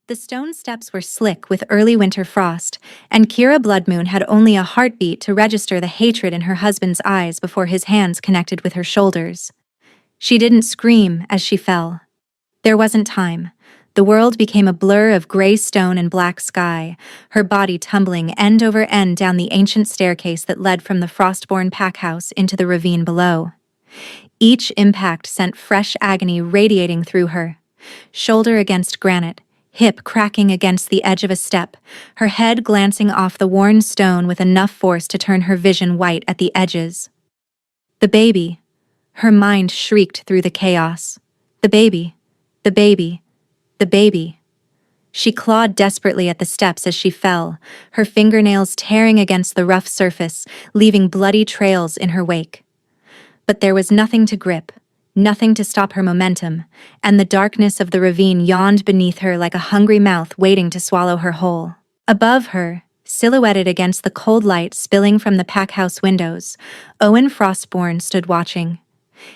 The stone steps were slick with early winter frost, and Kira Bloodmoon had only a heartbeat to register the hatred in her husband's eyes before his hands connected with her shoulders. She didn't scream as she fell. There wasn't time. The world became a blur of gray stone and black sky, her body tumbling end over end down the ancient staircase that led from the Frostborn packhouse into the ravine below. Each impact sent fresh agony radiating through her. Shoulder against granite, hip cracking against the edge of a step, her head glancing off the worn stone with enough force to turn her vision white at the edges. The baby. Her mind shrieked through the chaos. The baby. The baby. The baby. She clawed desperately at the steps as she fell, her fingernails tearing against the rough surface, leaving bloody trails in her wake. But there was nothing to grip, nothing to stop her momentum, and the darkness of the ravine yawned beneath her like a hungry mouth waiting to swallow her whole. Above her, silhouetted against the cold light spilling from the packhouse windows, Owen Frostborn stood watching.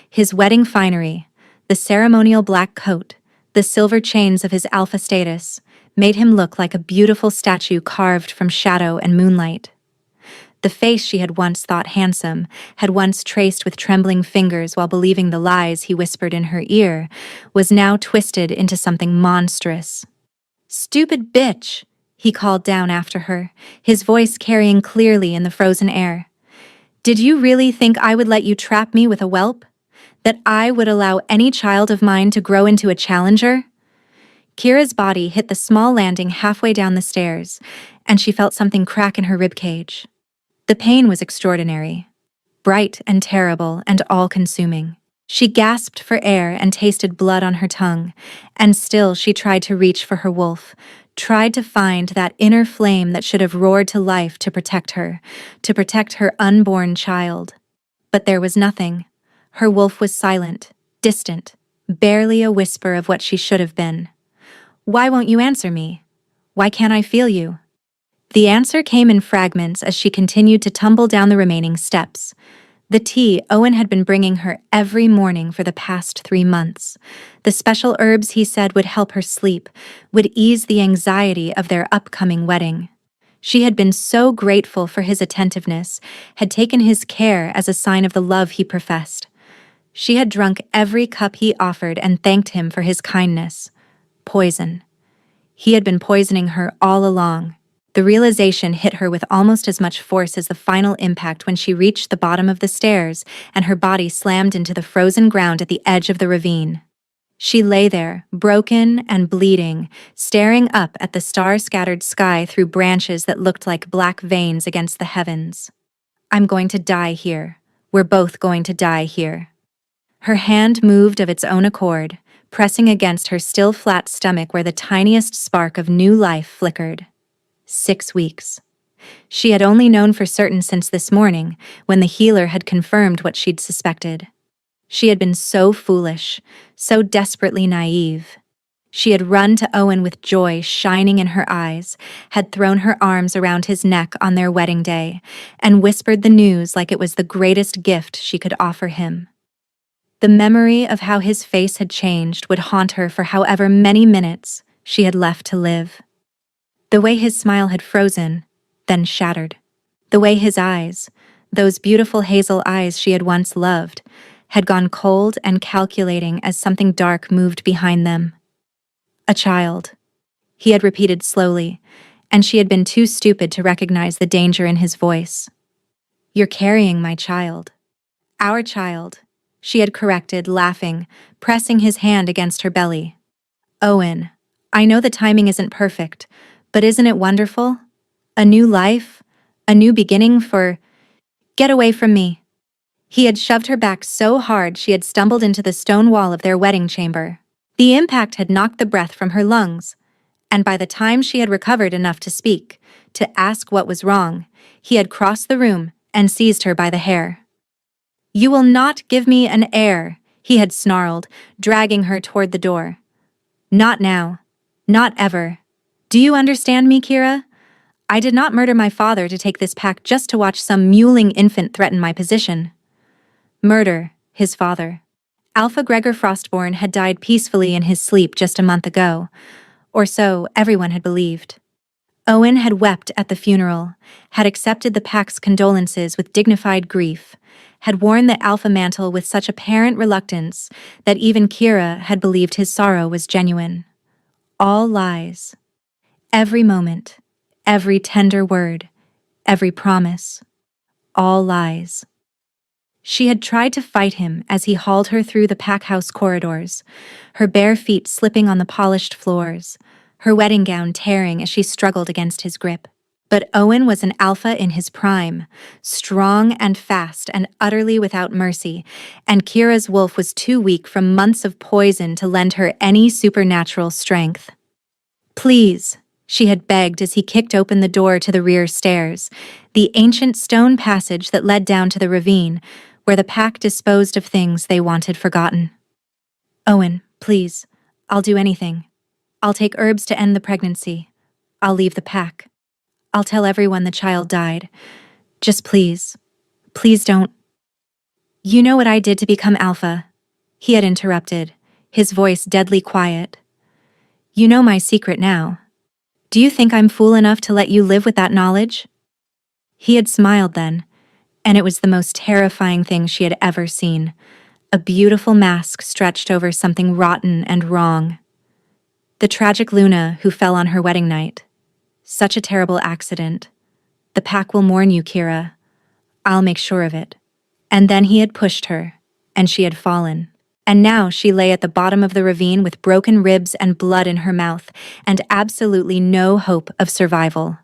His wedding finery, the ceremonial black coat, the silver chains of his alpha status, made him look like a beautiful statue carved from shadow and moonlight. The face she had once thought handsome, had once traced with trembling fingers while believing the lies he whispered in her ear, was now twisted into something monstrous. "Stupid bitch!" he called down after her, his voice carrying clearly in the frozen air. "Did you really think I would let you trap me with a whelp? That I would allow any child of mine to grow into a challenger?" Kira's body hit the small landing halfway down the stairs, and she felt something crack in her ribcage. The pain was extraordinary, bright and terrible and all-consuming. She gasped for air and tasted blood on her tongue, and still she tried to reach for her wolf, tried to find that inner flame that should have roared to life to protect her unborn child. But there was nothing. Her wolf was silent, distant, barely a whisper of what she should have been. "Why won't you answer me? Why can't I feel you?" The answer came in fragments as she continued to tumble down the remaining steps. The tea Owen had been bringing her every morning for the past 3 months. The special herbs he said would help her sleep, would ease the anxiety of their upcoming wedding. She had been so grateful for his attentiveness, had taken his care as a sign of the love he professed. She had drunk every cup he offered and thanked him for his kindness. Poison. He had been poisoning her all along. The realization hit her with almost as much force as the final impact when she reached the bottom of the stairs and her body slammed into the frozen ground at the edge of the ravine. She lay there, broken and bleeding, staring up at the star-scattered sky through branches that looked like black veins against the heavens. "I'm going to die here. We're both going to die here." Her hand moved of its own accord, pressing against her still flat stomach where the tiniest spark of new life flickered. 6 weeks. She had only known for certain since this morning, when the healer had confirmed what she'd suspected. She had been so foolish, so desperately naive. She had run to Owen with joy shining in her eyes, had thrown her arms around his neck on their wedding day, and whispered the news like it was the greatest gift she could offer him. The memory of how his face had changed would haunt her for however many minutes she had left to live. The way his smile had frozen, then shattered. The way his eyes, those beautiful hazel eyes she had once loved, had gone cold and calculating as something dark moved behind them. "A child," he had repeated slowly, and she had been too stupid to recognize the danger in his voice. "You're carrying my child." "Our child," she had corrected, laughing, pressing his hand against her belly. "Owen, I know the timing isn't perfect, but isn't it wonderful? A new life, a new beginning for—" "Get away from me." He had shoved her back so hard she had stumbled into the stone wall of their wedding chamber. The impact had knocked the breath from her lungs, and by the time she had recovered enough to speak, to ask what was wrong, he had crossed the room and seized her by the hair. "You will not give me an heir," he had snarled, dragging her toward the door. "Not now. Not ever. Do you understand me, Kira? I did not murder my father to take this pack just to watch some mewling infant threaten my position." Murder, his father. Alpha Gregor Frostborn had died peacefully in his sleep just a month ago. or so everyone had believed. Owen had wept at the funeral, had accepted the pack's condolences with dignified grief, had worn the alpha mantle with such apparent reluctance that even Kira had believed his sorrow was genuine. All lies. Every moment, every tender word, every promise. All lies. She had tried to fight him as he hauled her through the packhouse corridors, her bare feet slipping on the polished floors, her wedding gown tearing as she struggled against his grip. But Owen was an alpha in his prime, strong and fast and utterly without mercy, and Kira's wolf was too weak from months of poison to lend her any supernatural strength. "Please," she had begged as he kicked open the door to the rear stairs, the ancient stone passage that led down to the ravine, where the pack disposed of things they wanted forgotten. "Owen, please, I'll do anything. I'll take herbs to end the pregnancy. I'll leave the pack. I'll tell everyone the child died. Just please, please don't." "You know what I did to become Alpha," he had interrupted, his voice deadly quiet. "You know my secret now. Do you think I'm fool enough to let you live with that knowledge?" He had smiled then, and it was the most terrifying thing she had ever seen, a beautiful mask stretched over something rotten and wrong. The tragic Luna who fell on her wedding night. Such a terrible accident. The pack will mourn you, Kira. I'll make sure of it. And then he had pushed her, and she had fallen. And now she lay at the bottom of the ravine with broken ribs and blood in her mouth, and absolutely no hope of survival.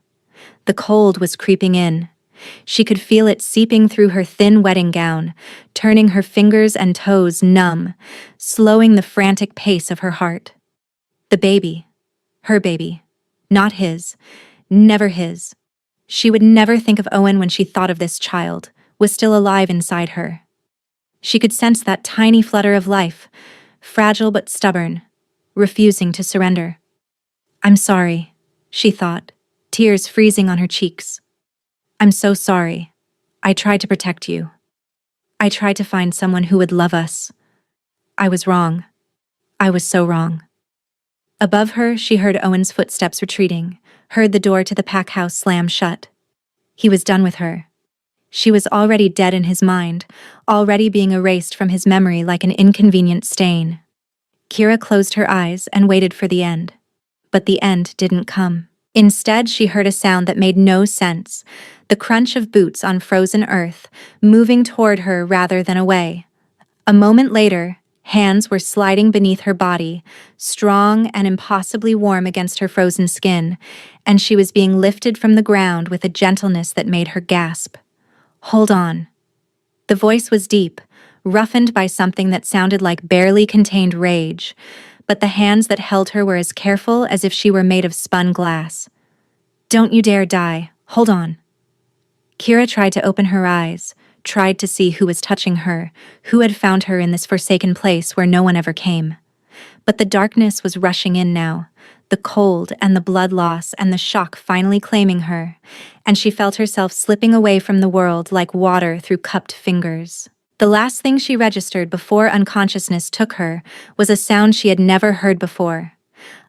The cold was creeping in. She could feel it seeping through her thin wedding gown, turning her fingers and toes numb, slowing the frantic pace of her heart. The baby. Her baby. Not his. Never his. She would never think of Owen when she thought of this child, was still alive inside her. She could sense that tiny flutter of life, fragile but stubborn, refusing to surrender. "I'm sorry," she thought, tears freezing on her cheeks. "I'm so sorry. I tried to protect you. I tried to find someone who would love us. I was wrong. I was so wrong." Above her, she heard Owen's footsteps retreating, heard the door to the pack house slam shut. He was done with her. She was already dead in his mind, already being erased from his memory like an inconvenient stain. Kira closed her eyes and waited for the end. But the end didn't come. Instead, she heard a sound that made no sense, the crunch of boots on frozen earth, moving toward her rather than away. A moment later, hands were sliding beneath her body, strong and impossibly warm against her frozen skin, and she was being lifted from the ground with a gentleness that made her gasp. "Hold on." The voice was deep, roughened by something that sounded like barely contained rage, but the hands that held her were as careful as if she were made of spun glass. "Don't you dare die. Hold on." Kira tried to open her eyes, tried to see who was touching her, who had found her in this forsaken place where no one ever came. But the darkness was rushing in now, the cold and the blood loss and the shock finally claiming her, and she felt herself slipping away from the world like water through cupped fingers. The last thing she registered before unconsciousness took her was a sound she had never heard before.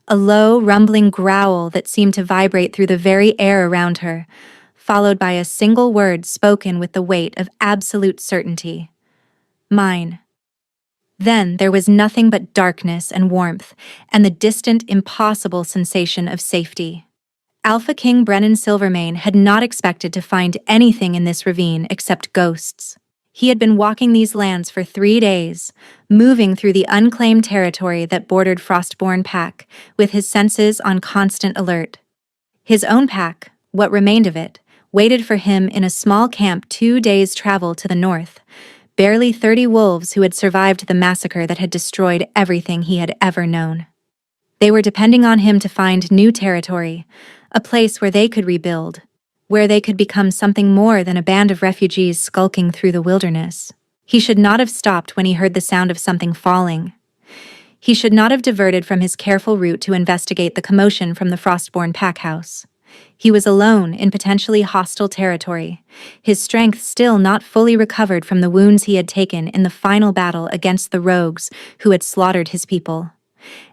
A low, rumbling growl that seemed to vibrate through the very air around her, followed by a single word spoken with the weight of absolute certainty. "Mine." Then there was nothing but darkness and warmth, and the distant, impossible sensation of safety. Alpha King Brennan Silvermane had not expected to find anything in this ravine except ghosts. He had been walking these lands for 3 days, moving through the unclaimed territory that bordered Frostborn Pack, with his senses on constant alert. His own pack, what remained of it, waited for him in a small camp 2 days' travel to the north, barely 30 wolves who had survived the massacre that had destroyed everything he had ever known. They were depending on him to find new territory, a place where they could rebuild, where they could become something more than a band of refugees skulking through the wilderness. He should not have stopped when he heard the sound of something falling. He should not have diverted from his careful route to investigate the commotion from the Frostborn packhouse. He was alone in potentially hostile territory, his strength still not fully recovered from the wounds he had taken in the final battle against the rogues who had slaughtered his people.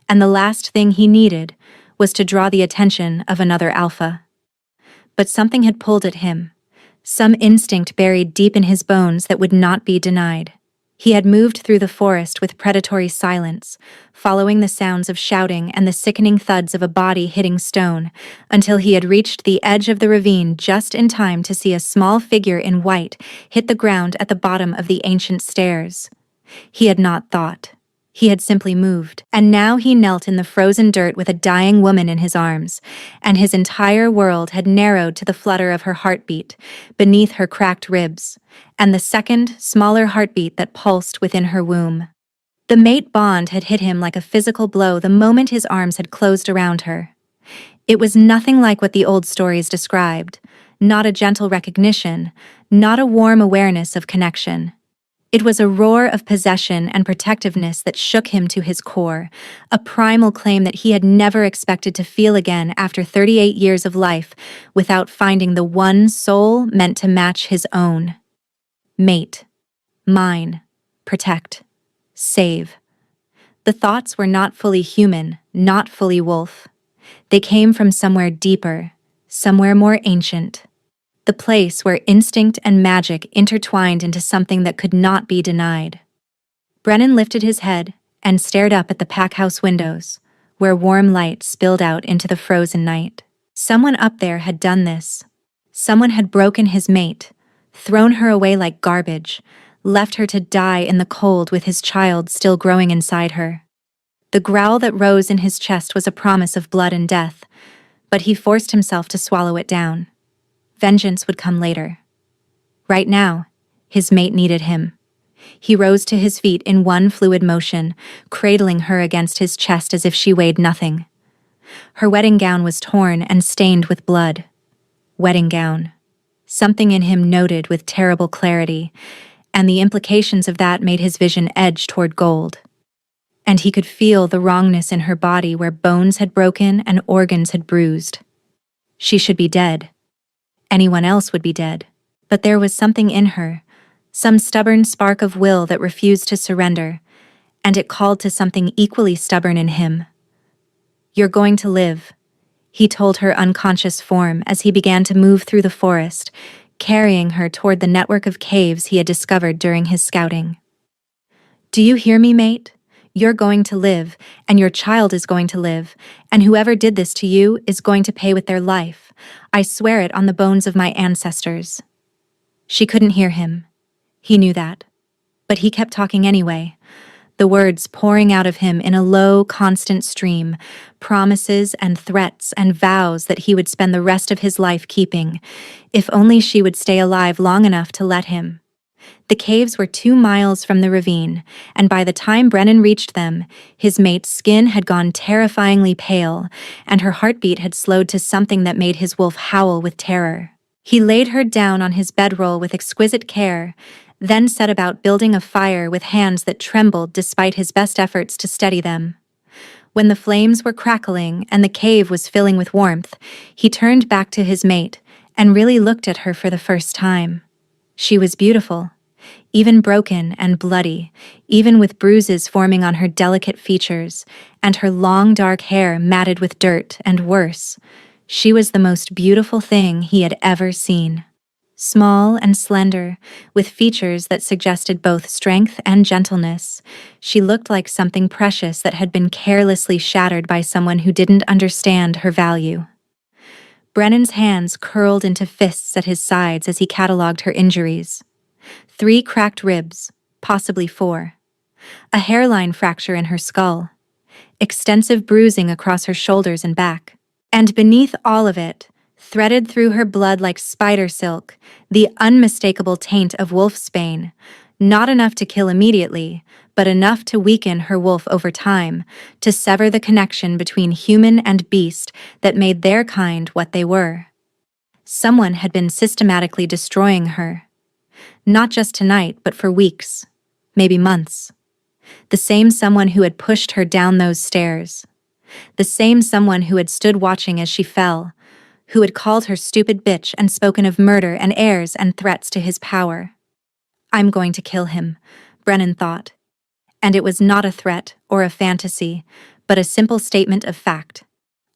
And the last thing he needed was to draw the attention of another alpha. But something had pulled at him, some instinct buried deep in his bones that would not be denied. He had moved through the forest with predatory silence, following the sounds of shouting and the sickening thuds of a body hitting stone, until he had reached the edge of the ravine just in time to see a small figure in white hit the ground at the bottom of the ancient stairs. He had not thought. He had simply moved, and now he knelt in the frozen dirt with a dying woman in his arms, and his entire world had narrowed to the flutter of her heartbeat beneath her cracked ribs, and the second, smaller heartbeat that pulsed within her womb. The mate bond had hit him like a physical blow the moment his arms had closed around her. It was nothing like what the old stories described, not a gentle recognition, not a warm awareness of connection. It was a roar of possession and protectiveness that shook him to his core, a primal claim that he had never expected to feel again after 38 years of life without finding the one soul meant to match his own. Mate. Mine. Protect. Save. The thoughts were not fully human, not fully wolf. They came from somewhere deeper, somewhere more ancient. The place where instinct and magic intertwined into something that could not be denied. Brennan lifted his head and stared up at the packhouse windows, where warm light spilled out into the frozen night. Someone up there had done this. Someone had broken his mate, thrown her away like garbage, left her to die in the cold with his child still growing inside her. The growl that rose in his chest was a promise of blood and death, but he forced himself to swallow it down. Vengeance would come later. Right now, his mate needed him. He rose to his feet in one fluid motion, cradling her against his chest as if she weighed nothing. Her wedding gown was torn and stained with blood. Wedding gown. Something in him noted with terrible clarity, and the implications of that made his vision edge toward gold. And he could feel the wrongness in her body where bones had broken and organs had bruised. She should be dead. Anyone else would be dead. But there was something in her, some stubborn spark of will that refused to surrender, and it called to something equally stubborn in him. "You're going to live," he told her unconscious form as he began to move through the forest, carrying her toward the network of caves he had discovered during his scouting. "Do you hear me, mate? You're going to live, and your child is going to live, and whoever did this to you is going to pay with their life. I swear it on the bones of my ancestors." She couldn't hear him. He knew that. But he kept talking anyway, the words pouring out of him in a low, constant stream, promises and threats and vows that he would spend the rest of his life keeping, if only she would stay alive long enough to let him. The caves were 2 miles from the ravine, and by the time Brennan reached them, his mate's skin had gone terrifyingly pale, and her heartbeat had slowed to something that made his wolf howl with terror. He laid her down on his bedroll with exquisite care, then set about building a fire with hands that trembled despite his best efforts to steady them. When the flames were crackling and the cave was filling with warmth, he turned back to his mate and really looked at her for the first time. She was beautiful, even broken and bloody, even with bruises forming on her delicate features, and her long dark hair matted with dirt, and worse, she was the most beautiful thing he had ever seen. Small and slender, with features that suggested both strength and gentleness, she looked like something precious that had been carelessly shattered by someone who didn't understand her value. Brennan's hands curled into fists at his sides as he catalogued her injuries. 3 cracked ribs, possibly 4. A hairline fracture in her skull. Extensive bruising across her shoulders and back. And beneath all of it, threaded through her blood like spider silk, the unmistakable taint of wolfsbane, not enough to kill immediately, but enough to weaken her wolf over time, to sever the connection between human and beast that made their kind what they were. Someone had been systematically destroying her. Not just tonight, but for weeks, maybe months. The same someone who had pushed her down those stairs. The same someone who had stood watching as she fell, who had called her stupid bitch and spoken of murder and heirs and threats to his power. "I'm going to kill him," Brennan thought. And it was not a threat or a fantasy, but a simple statement of fact.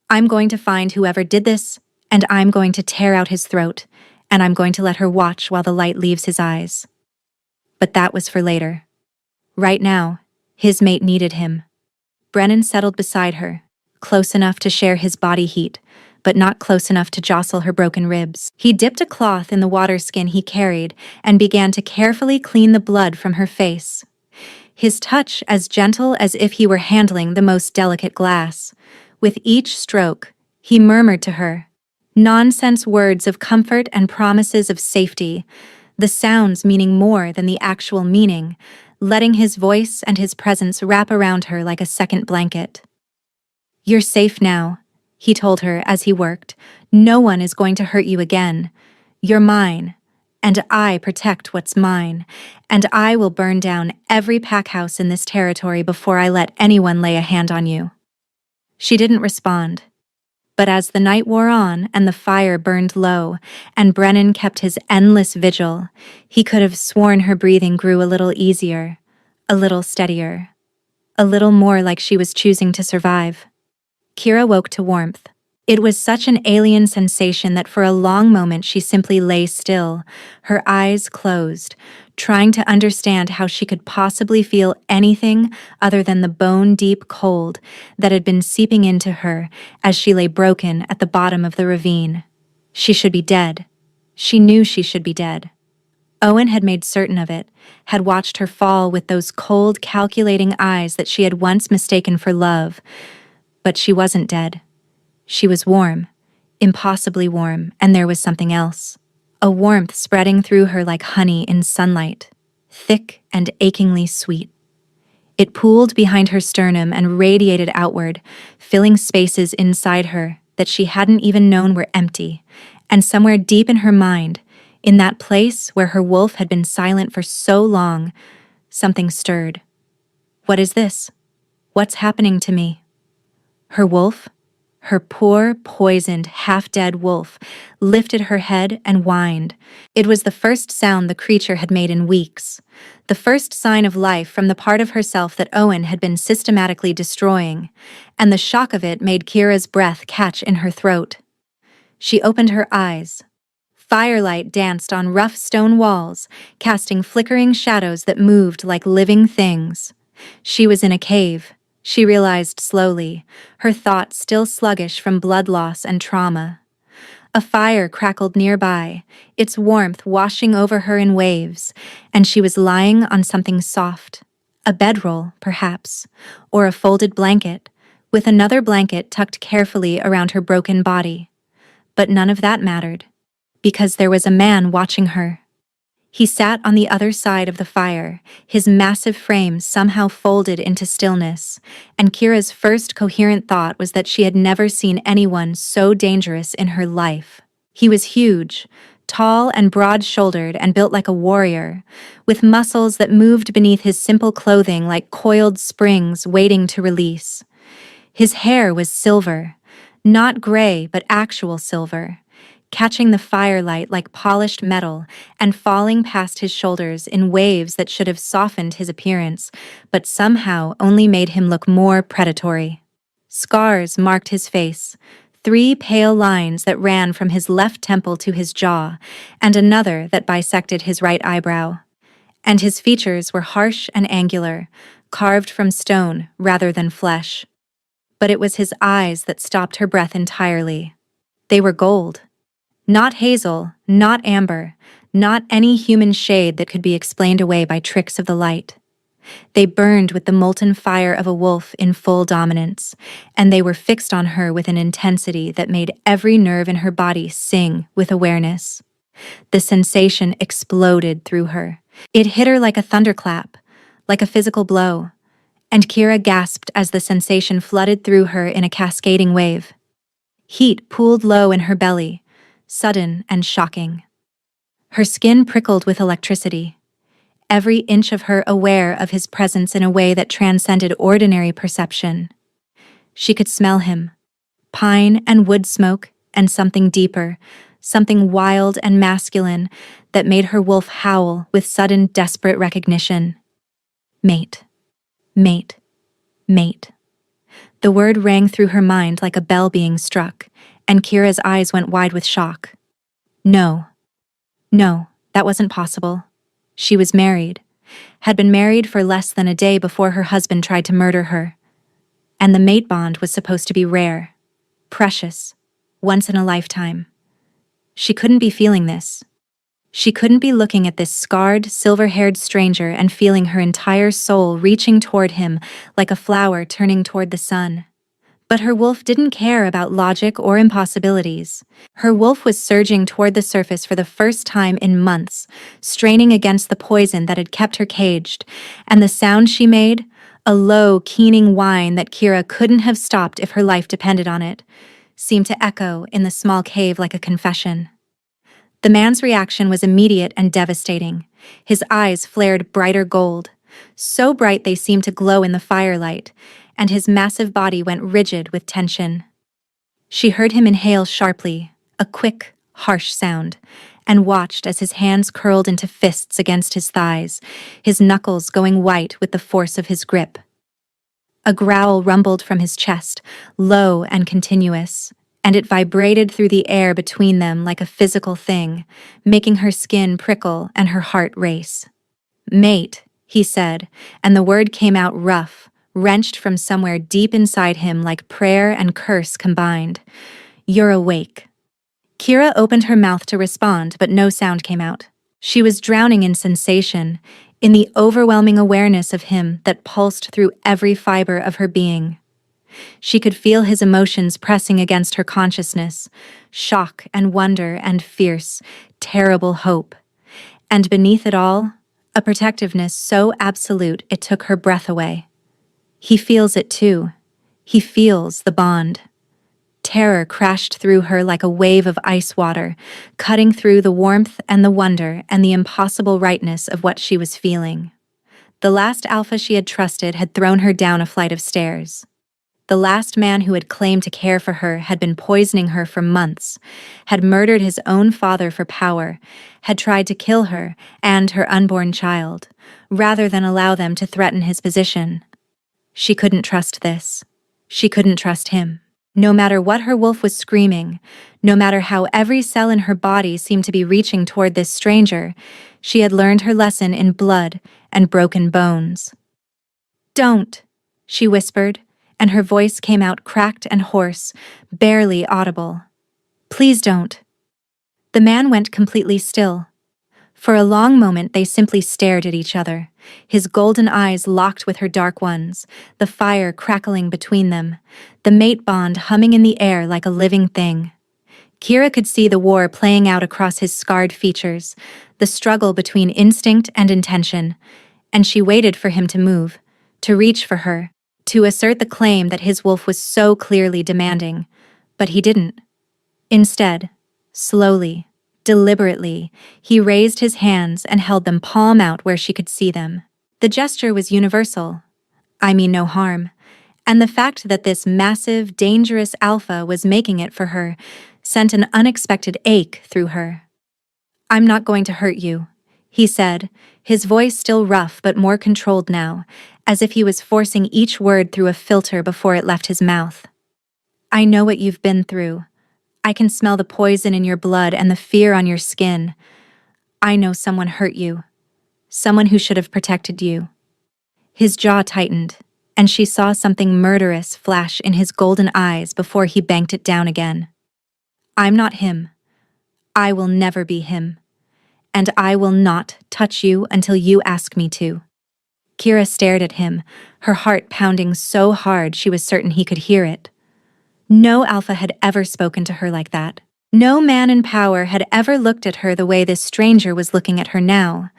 I'm going to find whoever did this, and I'm going to tear out his throat, and I'm going to let her watch while the light leaves his eyes. But that was for later. Right now, his mate needed him. Brennan settled beside her, close enough to share his body heat, but not close enough to jostle her broken ribs. He dipped a cloth in the water skin he carried and began to carefully clean the blood from her face. His touch as gentle as if he were handling the most delicate glass. With each stroke, he murmured to her, nonsense words of comfort and promises of safety, the sounds meaning more than the actual meaning, letting his voice and his presence wrap around her like a second blanket. "You're safe now," he told her as he worked. "No one is going to hurt you again. You're mine, and I protect what's mine, and I will burn down every pack house in this territory before I let anyone lay a hand on you." She didn't respond. But as the night wore on and the fire burned low, and Brennan kept his endless vigil, he could have sworn her breathing grew a little easier, a little steadier, a little more like she was choosing to survive. Kira woke to warmth. It was such an alien sensation that for a long moment she simply lay still, her eyes closed, trying to understand how she could possibly feel anything other than the bone-deep cold that had been seeping into her as she lay broken at the bottom of the ravine. She should be dead. She knew she should be dead. Owen had made certain of it, had watched her fall with those cold, calculating eyes that she had once mistaken for love. But she wasn't dead. She was warm, impossibly warm, and there was something else. A warmth spreading through her like honey in sunlight, thick and achingly sweet. It pooled behind her sternum and radiated outward, filling spaces inside her that she hadn't even known were empty, and somewhere deep in her mind, in that place where her wolf had been silent for so long, something stirred. What is this? What's happening to me? Her wolf, her poor, poisoned, half-dead wolf, lifted her head and whined. It was the first sound the creature had made in weeks, the first sign of life from the part of herself that Owen had been systematically destroying, and the shock of it made Kira's breath catch in her throat. She opened her eyes. Firelight danced on rough stone walls, casting flickering shadows that moved like living things. She was in a cave. She realized slowly, her thoughts still sluggish from blood loss and trauma. A fire crackled nearby, its warmth washing over her in waves, and she was lying on something soft. A bedroll, perhaps, or a folded blanket, with another blanket tucked carefully around her broken body. But none of that mattered, because there was a man watching her. He sat on the other side of the fire, his massive frame somehow folded into stillness, and Kira's first coherent thought was that she had never seen anyone so dangerous in her life. He was huge, tall and broad-shouldered and built like a warrior, with muscles that moved beneath his simple clothing like coiled springs waiting to release. His hair was silver, not gray but actual silver, catching the firelight like polished metal and falling past his shoulders in waves that should have softened his appearance, but somehow only made him look more predatory. Scars marked his face, 3 pale lines that ran from his left temple to his jaw, and another that bisected his right eyebrow. And his features were harsh and angular, carved from stone rather than flesh. But it was his eyes that stopped her breath entirely. They were gold. Not hazel, not amber, not any human shade that could be explained away by tricks of the light. They burned with the molten fire of a wolf in full dominance, and they were fixed on her with an intensity that made every nerve in her body sing with awareness. The sensation exploded through her. It hit her like a thunderclap, like a physical blow, and Kira gasped as the sensation flooded through her in a cascading wave. Heat pooled low in her belly, sudden and shocking. Her skin prickled with electricity, every inch of her aware of his presence in a way that transcended ordinary perception. She could smell him, pine and wood smoke, and something deeper, something wild and masculine that made her wolf howl with sudden, desperate recognition. Mate, mate, mate. The word rang through her mind like a bell being struck, and Kira's eyes went wide with shock. No. No, that wasn't possible. She was married. Had been married for less than a day before her husband tried to murder her. And the mate bond was supposed to be rare, precious, once in a lifetime. She couldn't be feeling this. She couldn't be looking at this scarred, silver-haired stranger and feeling her entire soul reaching toward him like a flower turning toward the sun. But her wolf didn't care about logic or impossibilities. Her wolf was surging toward the surface for the first time in months, straining against the poison that had kept her caged, and the sound she made, a low, keening whine that Kira couldn't have stopped if her life depended on it, seemed to echo in the small cave like a confession. The man's reaction was immediate and devastating. His eyes flared brighter gold, so bright they seemed to glow in the firelight, and his massive body went rigid with tension. She heard him inhale sharply, a quick, harsh sound, and watched as his hands curled into fists against his thighs, his knuckles going white with the force of his grip. A growl rumbled from his chest, low and continuous, and it vibrated through the air between them like a physical thing, making her skin prickle and her heart race. "Mate," he said, and the word came out rough, wrenched from somewhere deep inside him like prayer and curse combined. "You're awake." Kira opened her mouth to respond, but no sound came out. She was drowning in sensation, in the overwhelming awareness of him that pulsed through every fiber of her being. She could feel his emotions pressing against her consciousness, shock and wonder and fierce, terrible hope. And beneath it all, a protectiveness so absolute it took her breath away. He feels it too. He feels the bond. Terror crashed through her like a wave of ice water, cutting through the warmth and the wonder and the impossible rightness of what she was feeling. The last alpha she had trusted had thrown her down a flight of stairs. The last man who had claimed to care for her had been poisoning her for months, had murdered his own father for power, had tried to kill her and her unborn child, rather than allow them to threaten his position. She couldn't trust this. She couldn't trust him. No matter what her wolf was screaming, no matter how every cell in her body seemed to be reaching toward this stranger, she had learned her lesson in blood and broken bones. "Don't," she whispered, and her voice came out cracked and hoarse, barely audible. "Please don't." The man went completely still. For a long moment they simply stared at each other, his golden eyes locked with her dark ones, the fire crackling between them, the mate bond humming in the air like a living thing. Kira could see the war playing out across his scarred features, the struggle between instinct and intention, and she waited for him to move, to reach for her, to assert the claim that his wolf was so clearly demanding, but he didn't. Instead, slowly, deliberately, he raised his hands and held them palm out where she could see them. The gesture was universal. "I mean no harm," and the fact that this massive, dangerous alpha was making it for her sent an unexpected ache through her. "I'm not going to hurt you," he said, his voice still rough but more controlled now, as if he was forcing each word through a filter before it left his mouth. "I know what you've been through. I can smell the poison in your blood and the fear on your skin. I know someone hurt you. Someone who should have protected you." His jaw tightened, and she saw something murderous flash in his golden eyes before he banked it down again. "I'm not him. I will never be him. And I will not touch you until you ask me to." Kira stared at him, her heart pounding so hard she was certain he could hear it. No alpha had ever spoken to her like that. No man in power had ever looked at her the way this stranger was looking at her now,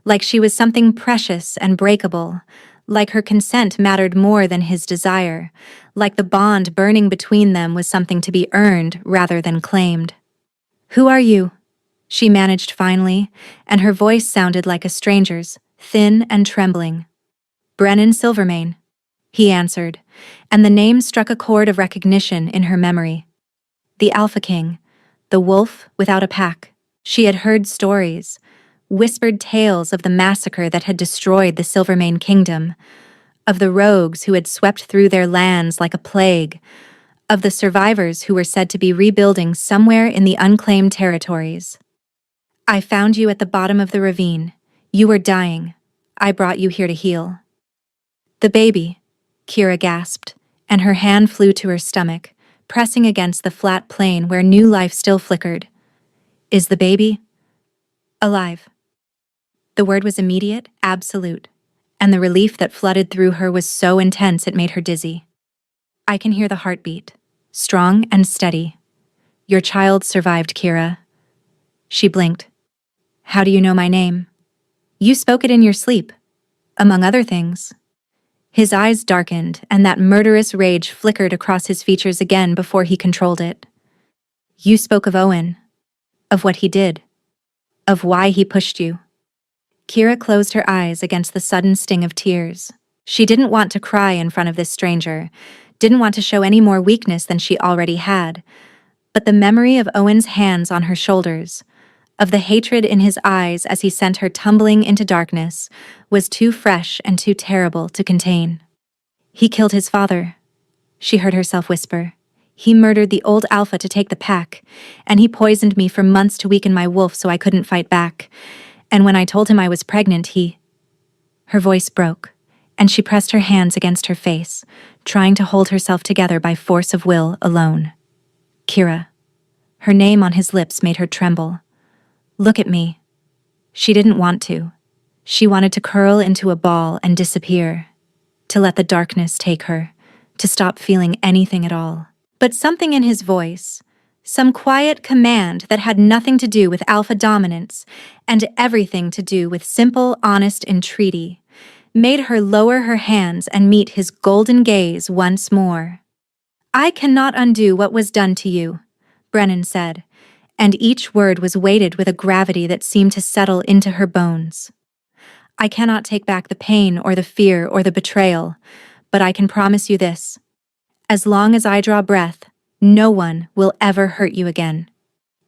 like she was something precious and breakable, like her consent mattered more than his desire, like the bond burning between them was something to be earned rather than claimed. "Who are you?" she managed finally, and her voice sounded like a stranger's, thin and trembling. "Brennan Silvermane," he answered, and the name struck a chord of recognition in her memory. The Alpha King, the wolf without a pack. She had heard stories, whispered tales of the massacre that had destroyed the Silvermane kingdom, of the rogues who had swept through their lands like a plague, of the survivors who were said to be rebuilding somewhere in the unclaimed territories. I found you at the bottom of the ravine. You were dying. I brought you here to heal. The baby, Kira gasped, and her hand flew to her stomach, pressing against the flat plain where new life still flickered. Is the baby alive? The word was immediate, absolute, and the relief that flooded through her was so intense it made her dizzy. I can hear the heartbeat, strong and steady. Your child survived, Kira. She blinked. How do you know my name? You spoke it in your sleep, among other things. His eyes darkened, and that murderous rage flickered across his features again before he controlled it. You spoke of Owen, of what he did, of why he pushed you. Kira closed her eyes against the sudden sting of tears. She didn't want to cry in front of this stranger, didn't want to show any more weakness than she already had, but the memory of Owen's hands on her shoulders, of the hatred in his eyes as he sent her tumbling into darkness, was too fresh and too terrible to contain. He killed his father, she heard herself whisper. He murdered the old alpha to take the pack, and he poisoned me for months to weaken my wolf so I couldn't fight back. And when I told him I was pregnant, Her voice broke, and she pressed her hands against her face, trying to hold herself together by force of will alone. Kira. Her name on his lips made her tremble. Look at me. She didn't want to. She wanted to curl into a ball and disappear, to let the darkness take her, to stop feeling anything at all. But something in his voice, some quiet command that had nothing to do with alpha dominance and everything to do with simple, honest entreaty, made her lower her hands and meet his golden gaze once more. I cannot undo what was done to you, Brennan said, and each word was weighted with a gravity that seemed to settle into her bones. I cannot take back the pain or the fear or the betrayal, but I can promise you this. As long as I draw breath, no one will ever hurt you again.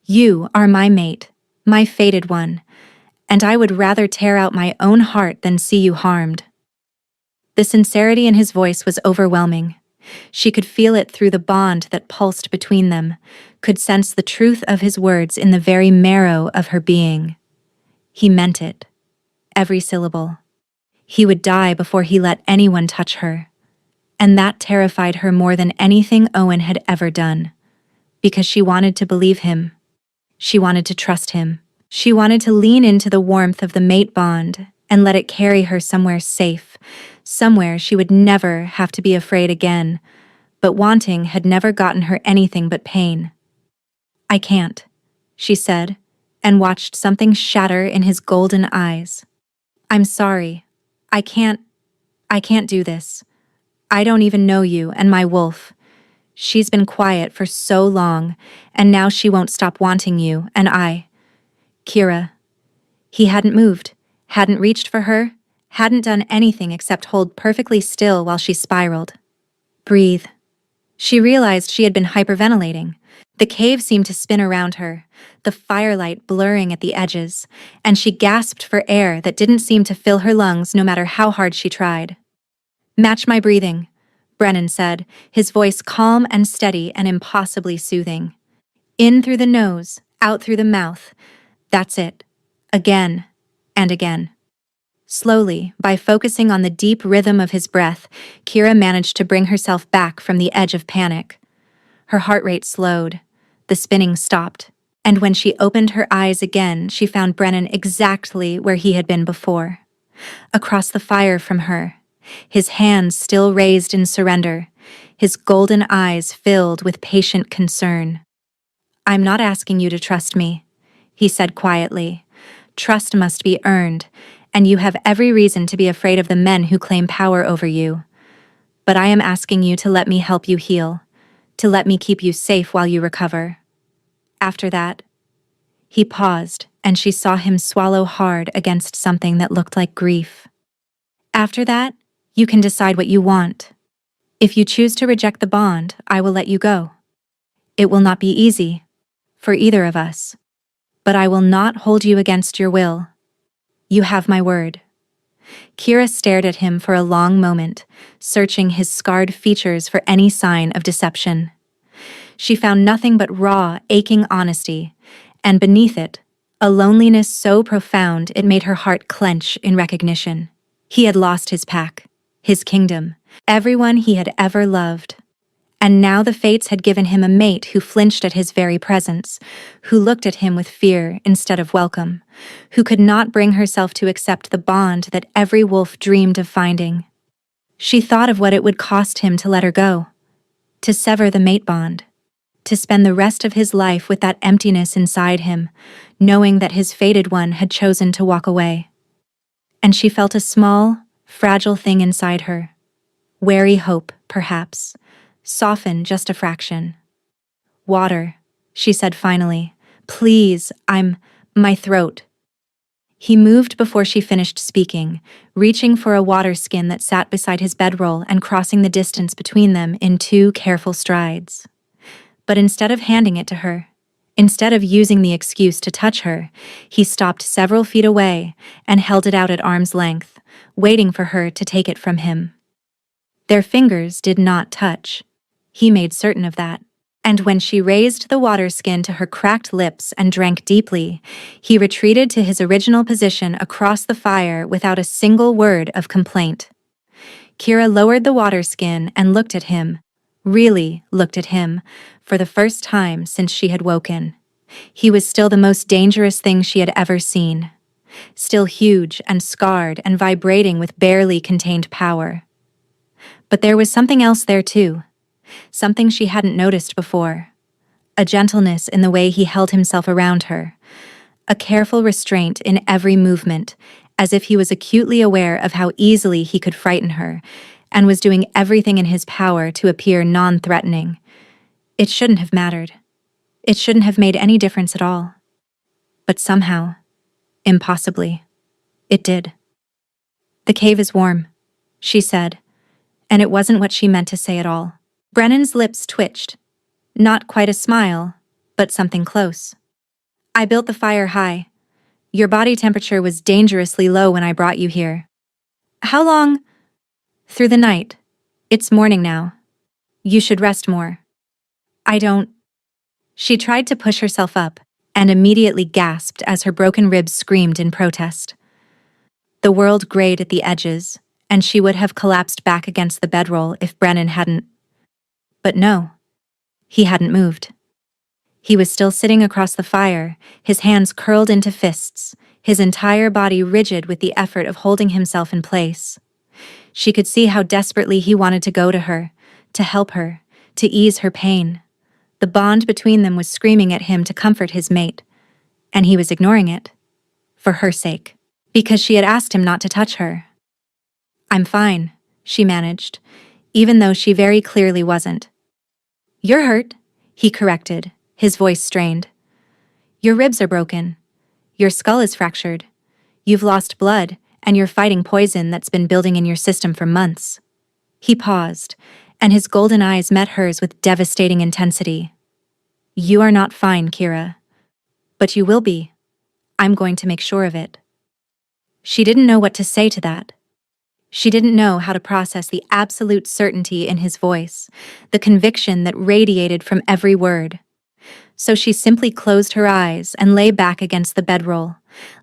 You are my mate, my fated one, and I would rather tear out my own heart than see you harmed. The sincerity in his voice was overwhelming. She could feel it through the bond that pulsed between them, could sense the truth of his words in the very marrow of her being. He meant it, every syllable. He would die before he let anyone touch her. And that terrified her more than anything Owen had ever done, because she wanted to believe him. She wanted to trust him. She wanted to lean into the warmth of the mate bond and let it carry her somewhere safe, somewhere she would never have to be afraid again, but wanting had never gotten her anything but pain. I can't, she said, and watched something shatter in his golden eyes. I'm sorry. I can't do this. I don't even know you and my wolf. She's been quiet for so long, and now she won't stop wanting you, and Kira. He hadn't moved, hadn't reached for her, hadn't done anything except hold perfectly still while she spiraled. Breathe. She realized she had been hyperventilating. The cave seemed to spin around her, the firelight blurring at the edges, and she gasped for air that didn't seem to fill her lungs no matter how hard she tried. Match my breathing, Brennan said, his voice calm and steady and impossibly soothing. In through the nose, out through the mouth. That's it. Again and again. Slowly, by focusing on the deep rhythm of his breath, Kira managed to bring herself back from the edge of panic. Her heart rate slowed. The spinning stopped. And when she opened her eyes again, she found Brennan exactly where he had been before. Across the fire from her, his hands still raised in surrender, his golden eyes filled with patient concern. I'm not asking you to trust me, he said quietly. Trust must be earned, and you have every reason to be afraid of the men who claim power over you. But I am asking you to let me help you heal, to let me keep you safe while you recover. After that, he paused, and she saw him swallow hard against something that looked like grief. After that, you can decide what you want. If you choose to reject the bond, I will let you go. It will not be easy, for either of us, but I will not hold you against your will. You have my word. Kira stared at him for a long moment, searching his scarred features for any sign of deception. She found nothing but raw, aching honesty, and beneath it, a loneliness so profound it made her heart clench in recognition. He had lost his pack, his kingdom, everyone he had ever loved. And now the fates had given him a mate who flinched at his very presence, who looked at him with fear instead of welcome, who could not bring herself to accept the bond that every wolf dreamed of finding. She thought of what it would cost him to let her go, to sever the mate bond, to spend the rest of his life with that emptiness inside him, knowing that his fated one had chosen to walk away. And she felt a small, fragile thing inside her. Wary hope, perhaps, soften just a fraction. "Water," she said finally. "Please, my throat." He moved before she finished speaking, reaching for a water skin that sat beside his bedroll and crossing the distance between them in 2 careful strides. But instead of handing it to her, instead of using the excuse to touch her, he stopped several feet away and held it out at arm's length, waiting for her to take it from him. Their fingers did not touch. He made certain of that. And when she raised the water skin to her cracked lips and drank deeply, he retreated to his original position across the fire without a single word of complaint. Kira lowered the water skin and looked at him, really looked at him, for the first time since she had woken. He was still the most dangerous thing she had ever seen. Still huge and scarred and vibrating with barely contained power. But there was something else there too. Something she hadn't noticed before. A gentleness in the way he held himself around her. A careful restraint in every movement, as if he was acutely aware of how easily he could frighten her, and was doing everything in his power to appear non-threatening. It shouldn't have mattered. It shouldn't have made any difference at all. But somehow, impossibly, it did. "The cave is warm," she said, and it wasn't what she meant to say at all. Brennan's lips twitched. Not quite a smile, but something close. "I built the fire high. Your body temperature was dangerously low when I brought you here." "How long?" "Through the night. It's morning now. You should rest more." "I don't." She tried to push herself up, and immediately gasped as her broken ribs screamed in protest. The world grayed at the edges, and she would have collapsed back against the bedroll if Brennan hadn't. But no, he hadn't moved. He was still sitting across the fire, his hands curled into fists, his entire body rigid with the effort of holding himself in place. She could see how desperately he wanted to go to her, to help her, to ease her pain. The bond between them was screaming at him to comfort his mate, and he was ignoring it. For her sake. Because she had asked him not to touch her. "I'm fine," she managed, even though she very clearly wasn't. "You're hurt," he corrected, his voice strained. "Your ribs are broken. Your skull is fractured. You've lost blood, and you're fighting poison that's been building in your system for months." He paused, and his golden eyes met hers with devastating intensity. "You are not fine, Kira. But you will be. I'm going to make sure of it." She didn't know what to say to that. She didn't know how to process the absolute certainty in his voice, the conviction that radiated from every word. So she simply closed her eyes and lay back against the bedroll,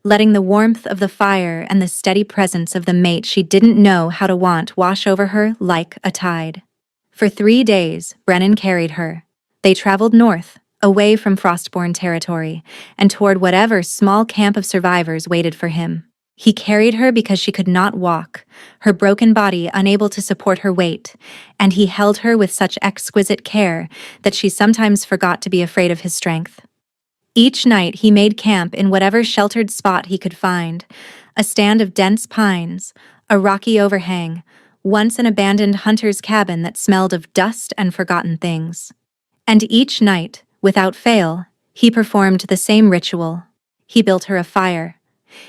letting the warmth of the fire and the steady presence of the mate she didn't know how to want wash over her like a tide. For 3 days, Brennan carried her. They traveled north, away from Frostborn territory, and toward whatever small camp of survivors waited for him. He carried her because she could not walk, her broken body unable to support her weight, and he held her with such exquisite care that she sometimes forgot to be afraid of his strength. Each night he made camp in whatever sheltered spot he could find, a stand of dense pines, a rocky overhang, once an abandoned hunter's cabin that smelled of dust and forgotten things. And each night, without fail, he performed the same ritual. He built her a fire.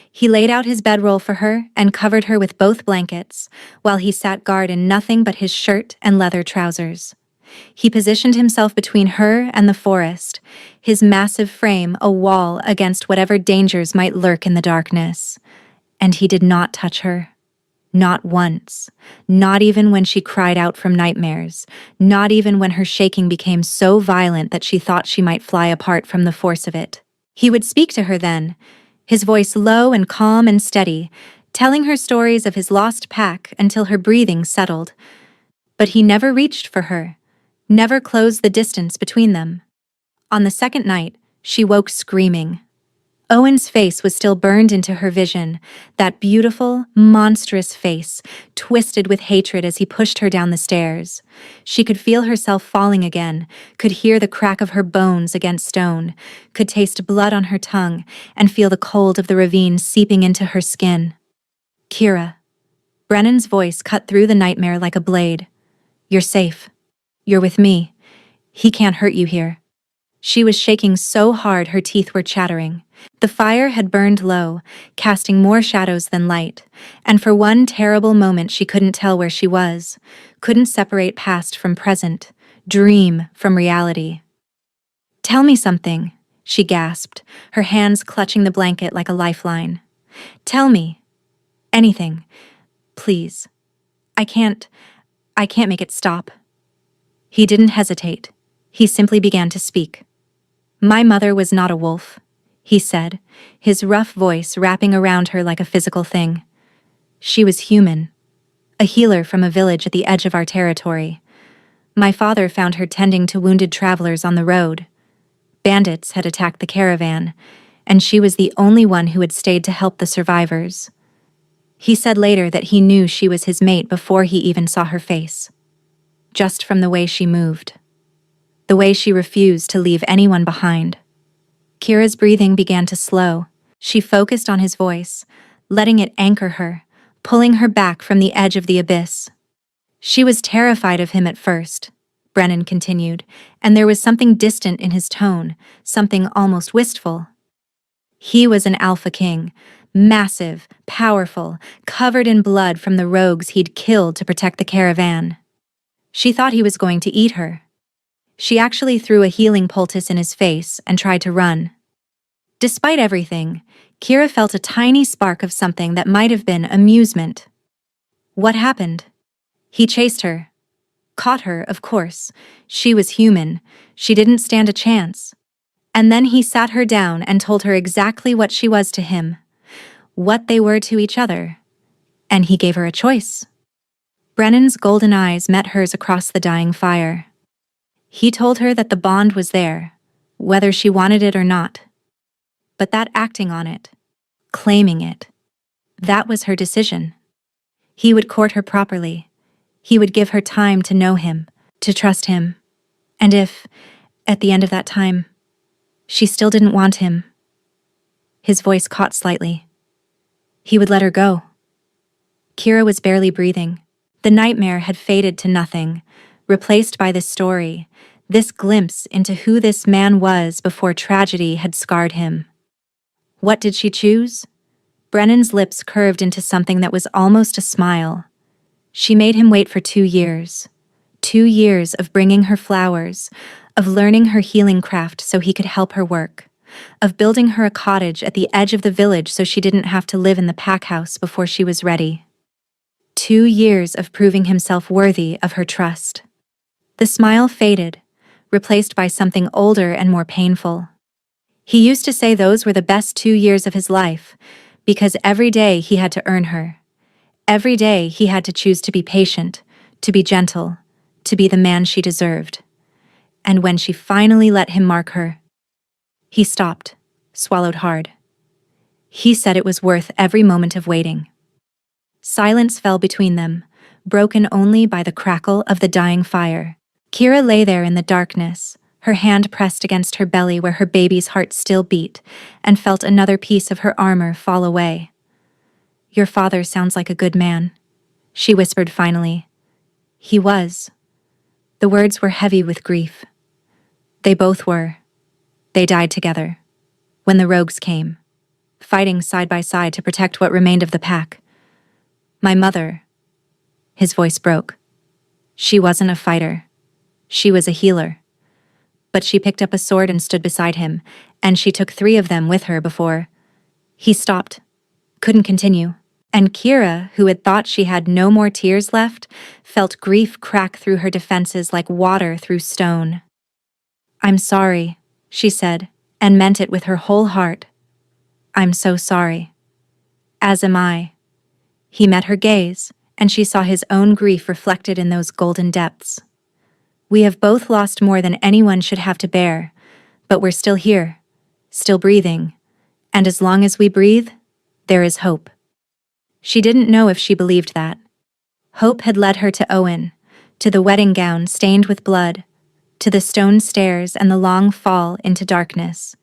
He laid out his bedroll for her and covered her with both blankets, while he sat guard in nothing but his shirt and leather trousers. He positioned himself between her and the forest, his massive frame a wall against whatever dangers might lurk in the darkness. And he did not touch her. Not once. Not even when she cried out from nightmares. Not even when her shaking became so violent that she thought she might fly apart from the force of it. He would speak to her then, his voice low and calm and steady, telling her stories of his lost pack until her breathing settled. But he never reached for her, never closed the distance between them. On the second night, she woke screaming. Owen's face was still burned into her vision, that beautiful, monstrous face, twisted with hatred as he pushed her down the stairs. She could feel herself falling again, could hear the crack of her bones against stone, could taste blood on her tongue, and feel the cold of the ravine seeping into her skin. Kira. Brennan's voice cut through the nightmare like a blade. You're safe. You're with me. He can't hurt you here. She was shaking so hard her teeth were chattering. The fire had burned low, casting more shadows than light, and for one terrible moment she couldn't tell where she was, couldn't separate past from present, dream from reality. Tell me something, she gasped, her hands clutching the blanket like a lifeline. Tell me. Anything. Please. I can't make it stop. He didn't hesitate. He simply began to speak. My mother was not a wolf, he said, his rough voice wrapping around her like a physical thing. She was human, a healer from a village at the edge of our territory. My father found her tending to wounded travelers on the road. Bandits had attacked the caravan, and she was the only one who had stayed to help the survivors. He said later that he knew she was his mate before he even saw her face. Just from the way she moved. The way she refused to leave anyone behind. Kira's breathing began to slow. She focused on his voice, letting it anchor her, pulling her back from the edge of the abyss. She was terrified of him at first, Brennan continued, and there was something distant in his tone, something almost wistful. He was an alpha king, massive, powerful, covered in blood from the rogues he'd killed to protect the caravan. She thought he was going to eat her. She actually threw a healing poultice in his face and tried to run. Despite everything, Kira felt a tiny spark of something that might have been amusement. What happened? He chased her. Caught her, of course. She was human. She didn't stand a chance. And then he sat her down and told her exactly what she was to him, what they were to each other. And he gave her a choice. Brennan's golden eyes met hers across the dying fire. He told her that the bond was there, whether she wanted it or not. But that acting on it, claiming it, that was her decision. He would court her properly. He would give her time to know him, to trust him. And if, at the end of that time, she still didn't want him, his voice caught slightly, he would let her go. Kira was barely breathing. The nightmare had faded to nothing, replaced by this story, this glimpse into who this man was before tragedy had scarred him. What did she choose? Brennan's lips curved into something that was almost a smile. She made him wait for 2 years. 2 years of bringing her flowers, of learning her healing craft so he could help her work, of building her a cottage at the edge of the village so she didn't have to live in the pack house before she was ready. 2 years of proving himself worthy of her trust. The smile faded, replaced by something older and more painful. He used to say those were the best 2 years of his life, because every day he had to earn her. Every day he had to choose to be patient, to be gentle, to be the man she deserved. And when she finally let him mark her, he stopped, swallowed hard. He said it was worth every moment of waiting. Silence fell between them, broken only by the crackle of the dying fire. Kira lay there in the darkness, her hand pressed against her belly where her baby's heart still beat, and felt another piece of her armor fall away. Your father sounds like a good man, she whispered finally. He was. The words were heavy with grief. They both were. They died together. When the rogues came, fighting side by side to protect what remained of the pack. My mother. His voice broke. She wasn't a fighter. She was a healer. But she picked up a sword and stood beside him, and she took 3 of them with her before. He stopped. Couldn't continue. And Kira, who had thought she had no more tears left, felt grief crack through her defenses like water through stone. "I'm sorry," she said, and meant it with her whole heart. "I'm so sorry." "As am I." He met her gaze, and she saw his own grief reflected in those golden depths. "We have both lost more than anyone should have to bear, but we're still here, still breathing, and as long as we breathe, there is hope." She didn't know if she believed that. Hope had led her to Owen, to the wedding gown stained with blood, to the stone stairs and the long fall into darkness.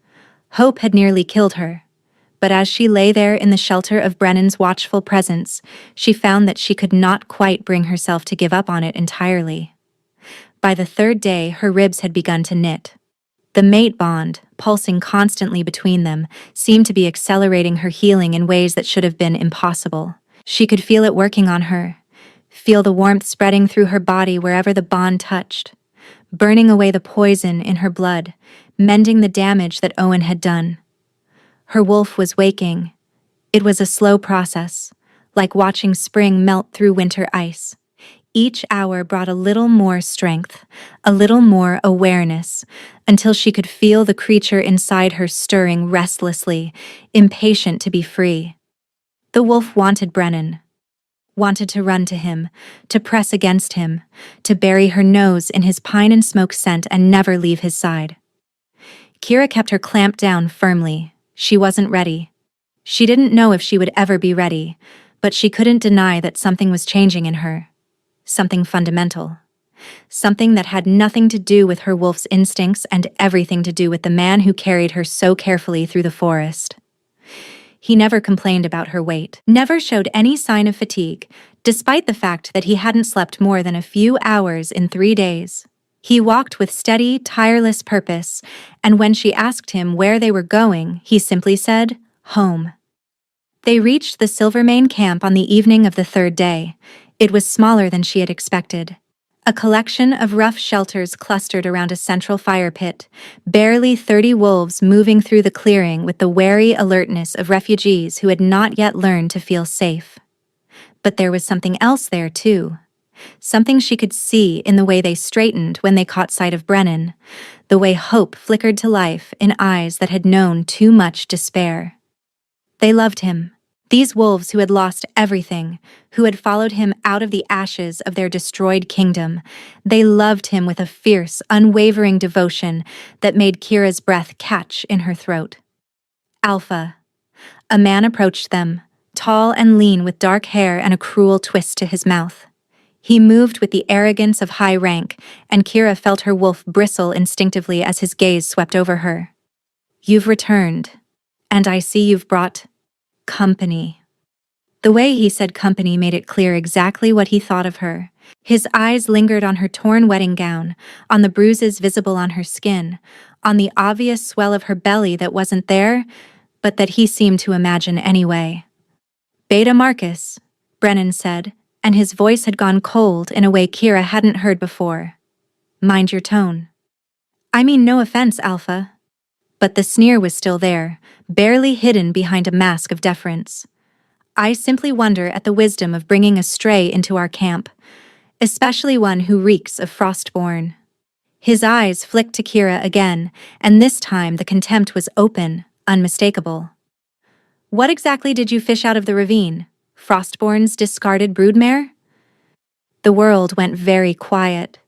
Hope had nearly killed her, but as she lay there in the shelter of Brennan's watchful presence, she found that she could not quite bring herself to give up on it entirely. By the third day, her ribs had begun to knit. The mate bond, pulsing constantly between them, seemed to be accelerating her healing in ways that should have been impossible. She could feel it working on her, feel the warmth spreading through her body wherever the bond touched, burning away the poison in her blood, mending the damage that Owen had done. Her wolf was waking. It was a slow process, like watching spring melt through winter ice. Each hour brought a little more strength, a little more awareness, until she could feel the creature inside her stirring restlessly, impatient to be free. The wolf wanted Brennan, wanted to run to him, to press against him, to bury her nose in his pine and smoke scent and never leave his side. Kira kept her clamped down firmly. She wasn't ready. She didn't know if she would ever be ready, but she couldn't deny that something was changing in her. Something fundamental. Something that had nothing to do with her wolf's instincts and everything to do with the man who carried her so carefully through the forest. He never complained about her weight, never showed any sign of fatigue, despite the fact that he hadn't slept more than a few hours in 3 days. He walked with steady, tireless purpose, and when she asked him where they were going, he simply said, "Home." They reached the Silvermane camp on the evening of the third day. It was smaller than she had expected. A collection of rough shelters clustered around a central fire pit, barely 30 wolves moving through the clearing with the wary alertness of refugees who had not yet learned to feel safe. But there was something else there, too. Something she could see in the way they straightened when they caught sight of Brennan, the way hope flickered to life in eyes that had known too much despair. They loved him. These wolves who had lost everything, who had followed him out of the ashes of their destroyed kingdom, they loved him with a fierce, unwavering devotion that made Kira's breath catch in her throat. Alpha. A man approached them, tall and lean with dark hair and a cruel twist to his mouth. He moved with the arrogance of high rank, and Kira felt her wolf bristle instinctively as his gaze swept over her. "You've returned, and I see you've brought company." The way he said company made it clear exactly what he thought of her. His eyes lingered on her torn wedding gown, on the bruises visible on her skin, on the obvious swell of her belly that wasn't there, but that he seemed to imagine anyway. "Beta Marcus," Brennan said, and his voice had gone cold in a way Kira hadn't heard before. "Mind your tone." "I mean no offense, Alpha." But the sneer was still there, barely hidden behind a mask of deference. "I simply wonder at the wisdom of bringing a stray into our camp, especially one who reeks of Frostborn." His eyes flicked to Kira again, and this time the contempt was open, unmistakable. "What exactly did you fish out of the ravine? Frostborn's discarded broodmare?" The world went very quiet.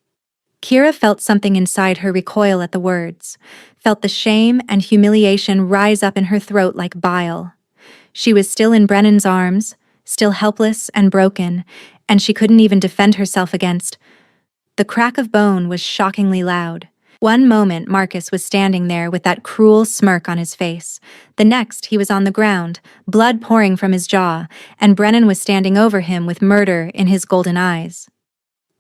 Kira felt something inside her recoil at the words, felt the shame and humiliation rise up in her throat like bile. She was still in Brennan's arms, still helpless and broken, and she couldn't even defend herself against. The crack of bone was shockingly loud. One moment Marcus was standing there with that cruel smirk on his face. The next he was on the ground, blood pouring from his jaw, and Brennan was standing over him with murder in his golden eyes.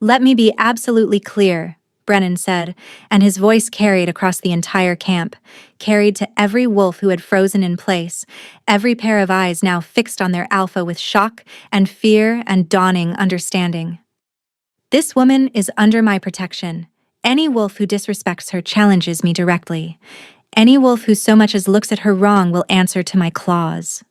"Let me be absolutely clear," Brennan said, and his voice carried across the entire camp, carried to every wolf who had frozen in place, every pair of eyes now fixed on their alpha with shock and fear and dawning understanding. "This woman is under my protection. Any wolf who disrespects her challenges me directly. Any wolf who so much as looks at her wrong will answer to my claws."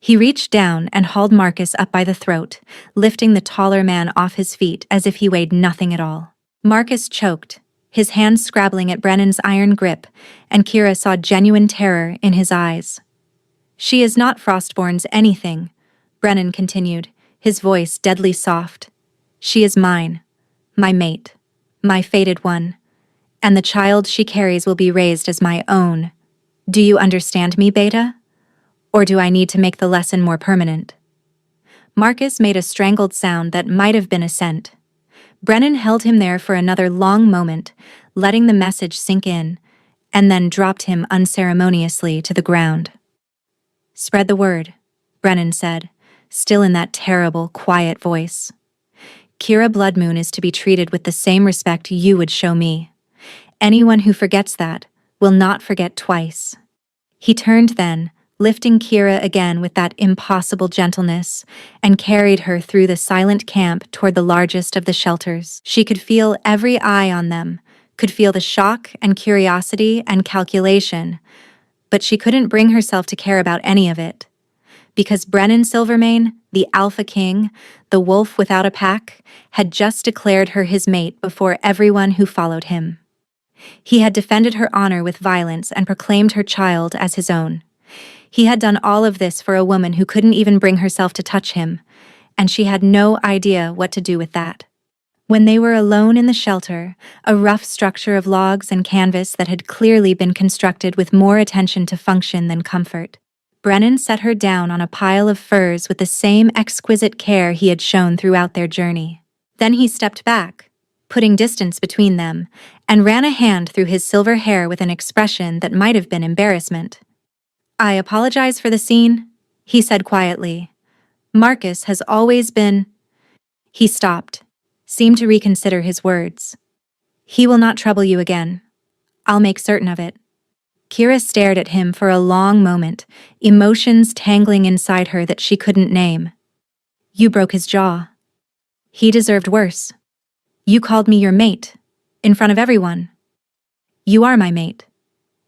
He reached down and hauled Marcus up by the throat, lifting the taller man off his feet as if he weighed nothing at all. Marcus choked, his hands scrabbling at Brennan's iron grip, and Kira saw genuine terror in his eyes. "She is not Frostborn's anything," Brennan continued, his voice deadly soft. "She is mine, my mate, my fated one, and the child she carries will be raised as my own. Do you understand me, Beta? Or do I need to make the lesson more permanent?" Marcus made a strangled sound that might have been assent. Brennan held him there for another long moment, letting the message sink in, and then dropped him unceremoniously to the ground. "Spread the word," Brennan said, still in that terrible, quiet voice. "Kira Bloodmoon is to be treated with the same respect you would show me. Anyone who forgets that will not forget twice." He turned then, lifting Kira again with that impossible gentleness, and carried her through the silent camp toward the largest of the shelters. She could feel every eye on them, could feel the shock and curiosity and calculation, but she couldn't bring herself to care about any of it. Because Brennan Silvermane, the Alpha King, the wolf without a pack, had just declared her his mate before everyone who followed him. He had defended her honor with violence and proclaimed her child as his own. He had done all of this for a woman who couldn't even bring herself to touch him, and she had no idea what to do with that. When they were alone in the shelter, a rough structure of logs and canvas that had clearly been constructed with more attention to function than comfort, Brennan set her down on a pile of furs with the same exquisite care he had shown throughout their journey. Then he stepped back, putting distance between them, and ran a hand through his silver hair with an expression that might have been embarrassment. "I apologize for the scene," he said quietly. "Marcus has always been—" He stopped, seemed to reconsider his words. "He will not trouble you again. I'll make certain of it." Kira stared at him for a long moment, emotions tangling inside her that she couldn't name. "You broke his jaw. He deserved worse. You called me your mate, in front of everyone. You are my mate."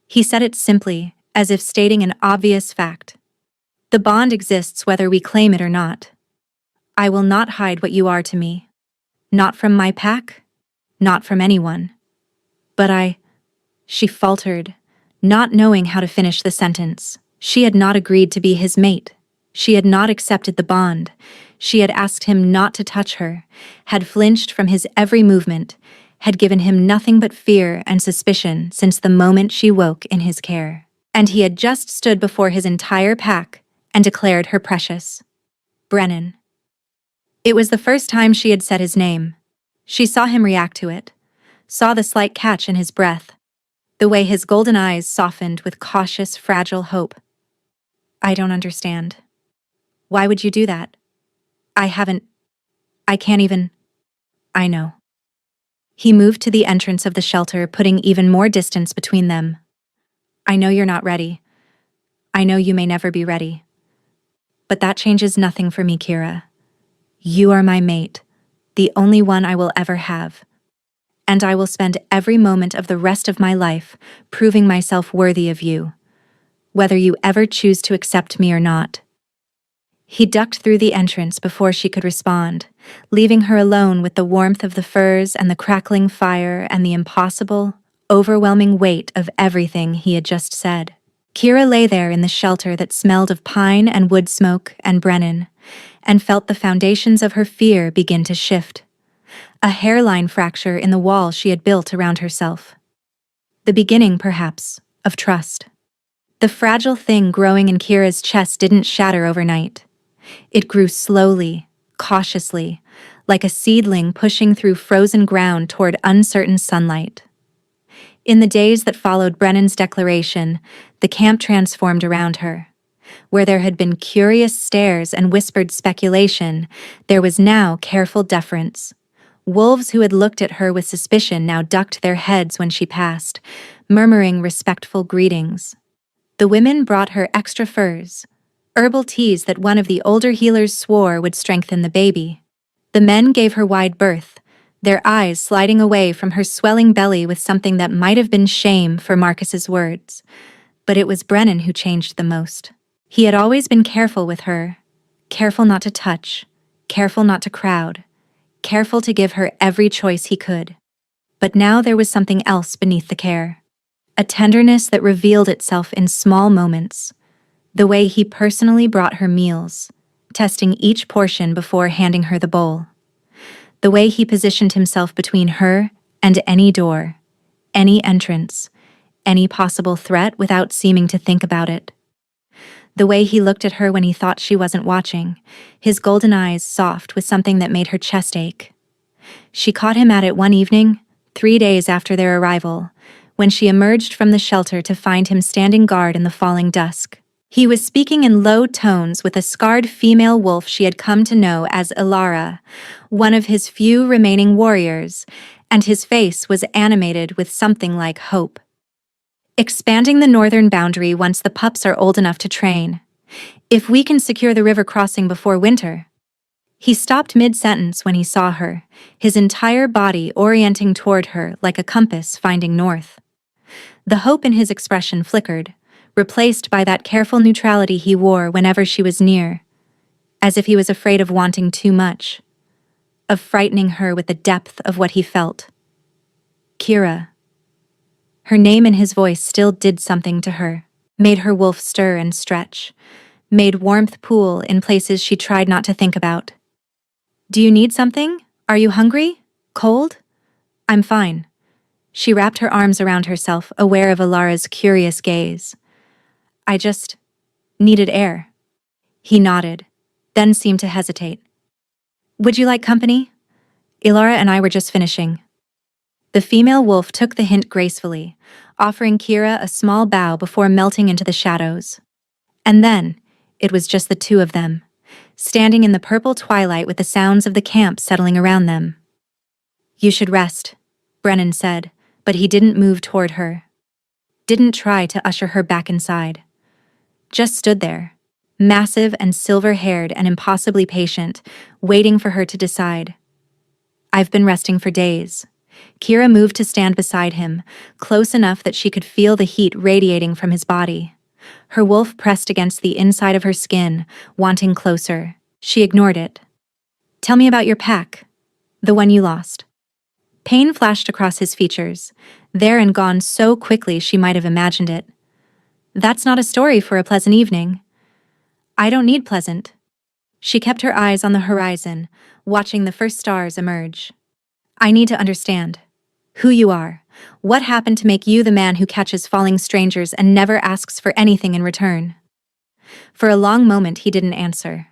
He said it simply, as if stating an obvious fact. "The bond exists whether we claim it or not. I will not hide what you are to me. Not from my pack, not from anyone. But She faltered, not knowing how to finish the sentence. She had not agreed to be his mate. She had not accepted the bond. She had asked him not to touch her, had flinched from his every movement, had given him nothing but fear and suspicion since the moment she woke in his care. And he had just stood before his entire pack and declared her precious. Brennan. It was the first time she had said his name. She saw him react to it, saw the slight catch in his breath, the way his golden eyes softened with cautious, fragile hope. "I don't understand. Why would you do that? I can't even—" "I know." He moved to the entrance of the shelter, putting even more distance between them. "I know you're not ready. I know you may never be ready. But that changes nothing for me, Kira. You are my mate, the only one I will ever have. And I will spend every moment of the rest of my life proving myself worthy of you, whether you ever choose to accept me or not." He ducked through the entrance before she could respond, leaving her alone with the warmth of the furs and the crackling fire and the impossible, overwhelming weight of everything he had just said. Kira lay there in the shelter that smelled of pine and wood smoke and Brennan, and felt the foundations of her fear begin to shift. A hairline fracture in the wall she had built around herself. The beginning, perhaps, of trust. The fragile thing growing in Kira's chest didn't shatter overnight. It grew slowly, cautiously, like a seedling pushing through frozen ground toward uncertain sunlight. In the days that followed Brennan's declaration, the camp transformed around her. Where there had been curious stares and whispered speculation, there was now careful deference. Wolves who had looked at her with suspicion now ducked their heads when she passed, murmuring respectful greetings. The women brought her extra furs, herbal teas that one of the older healers swore would strengthen the baby. The men gave her wide berth, their eyes sliding away from her swelling belly with something that might have been shame for Marcus's words. But it was Brennan who changed the most. He had always been careful with her, careful not to touch, careful not to crowd, careful to give her every choice he could. But now there was something else beneath the care. A tenderness that revealed itself in small moments. The way he personally brought her meals, testing each portion before handing her the bowl. The way he positioned himself between her and any door, any entrance, any possible threat without seeming to think about it. The way he looked at her when he thought she wasn't watching, his golden eyes soft with something that made her chest ache. She caught him at it one evening, 3 days after their arrival, when she emerged from the shelter to find him standing guard in the falling dusk. He was speaking in low tones with a scarred female wolf she had come to know as Ilara, one of his few remaining warriors, and his face was animated with something like hope. Expanding the northern boundary once the pups are old enough to train. If we can secure the river crossing before winter. He stopped mid-sentence when he saw her, his entire body orienting toward her like a compass finding north. The hope in his expression flickered, replaced by that careful neutrality he wore whenever she was near, as if he was afraid of wanting too much, of frightening her with the depth of what he felt. Kira. Her name and his voice still did something to her, made her wolf stir and stretch, made warmth pool in places she tried not to think about. Do you need something? Are you hungry? Cold? I'm fine. She wrapped her arms around herself, aware of Ilara's curious gaze. I just needed air. He nodded, then seemed to hesitate. Would you like company? Ilara and I were just finishing. The female wolf took the hint gracefully, offering Kira a small bow before melting into the shadows. And then, it was just the two of them, standing in the purple twilight with the sounds of the camp settling around them. You should rest, Brennan said, but he didn't move toward her. Didn't try to usher her back inside. Just stood there, massive and silver-haired and impossibly patient, waiting for her to decide. I've been resting for days. Kira moved to stand beside him, close enough that she could feel the heat radiating from his body. Her wolf pressed against the inside of her skin, wanting closer. She ignored it. Tell me about your pack. The one you lost. Pain flashed across his features, there and gone so quickly she might have imagined it. That's not a story for a pleasant evening. I don't need pleasant. She kept her eyes on the horizon, watching the first stars emerge. I need to understand who you are. What happened to make you the man who catches falling strangers and never asks for anything in return? For a long moment he didn't answer.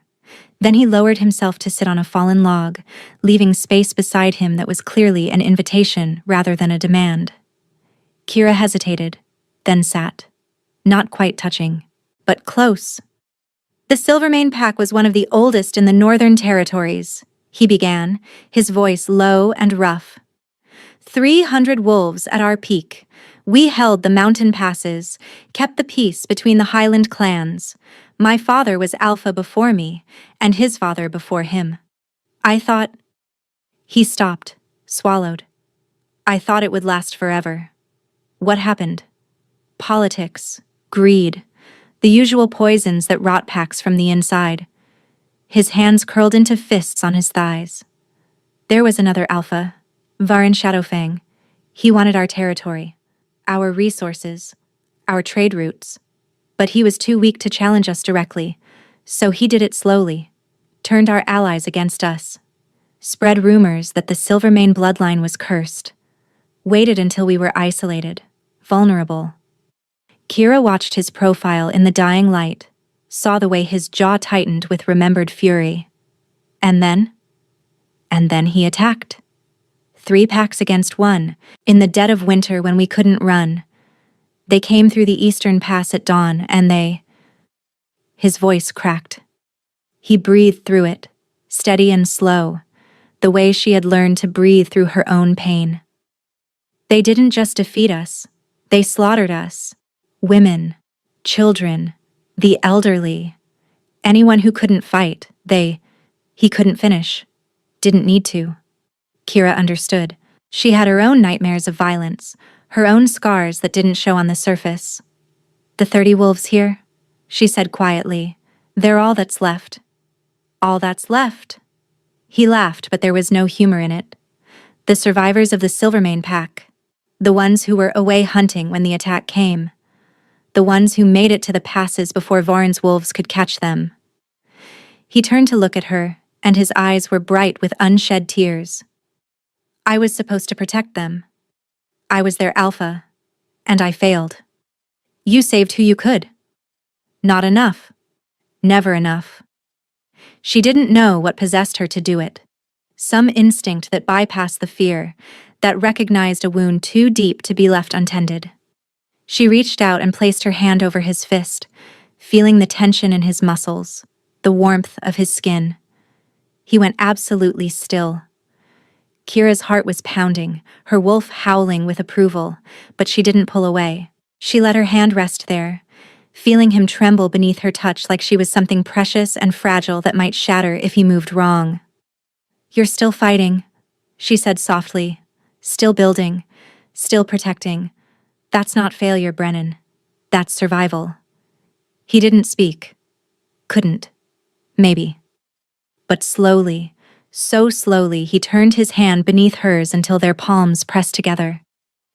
Then he lowered himself to sit on a fallen log, leaving space beside him that was clearly an invitation rather than a demand. Kira hesitated, then sat. Not quite touching, but close. The Silvermane pack was one of the oldest in the Northern Territories, he began, his voice low and rough. 300 wolves at our peak. We held the mountain passes, kept the peace between the Highland clans. My father was alpha before me, and his father before him. I thought... He stopped, swallowed. I thought it would last forever. What happened? Politics, greed, the usual poisons that rot packs from the inside. His hands curled into fists on his thighs. There was another alpha, Varin Shadowfang. He wanted our territory, our resources, our trade routes. But he was too weak to challenge us directly, so he did it slowly, turned our allies against us, spread rumors that the Silvermane bloodline was cursed, waited until we were isolated, vulnerable. Kira watched his profile in the dying light, saw the way his jaw tightened with remembered fury. And then he attacked. 3 packs against 1, in the dead of winter when we couldn't run. They came through the eastern pass at dawn, and they... His voice cracked. He breathed through it, steady and slow, the way she had learned to breathe through her own pain. They didn't just defeat us, they slaughtered us. Women, children, the elderly. Anyone who couldn't fight, he couldn't finish. Didn't need to. Kira understood. She had her own nightmares of violence, her own scars that didn't show on the surface. The 30 wolves here? she said quietly. They're all that's left. All that's left. He laughed, but there was no humor in it. The survivors of the Silvermane pack. The ones who were away hunting when the attack came. The ones who made it to the passes before Vorin's wolves could catch them. He turned to look at her, and his eyes were bright with unshed tears. I was supposed to protect them. I was their alpha, and I failed. You saved who you could. Not enough. Never enough. She didn't know what possessed her to do it. Some instinct that bypassed the fear, that recognized a wound too deep to be left untended. She reached out and placed her hand over his fist, feeling the tension in his muscles, the warmth of his skin. He went absolutely still. Kira's heart was pounding, her wolf howling with approval, but she didn't pull away. She let her hand rest there, feeling him tremble beneath her touch like she was something precious and fragile that might shatter if he moved wrong. You're still fighting, she said softly. Still building, still protecting. That's not failure, Brennan. That's survival. He didn't speak. Couldn't. Maybe. But slowly, so slowly, he turned his hand beneath hers until their palms pressed together.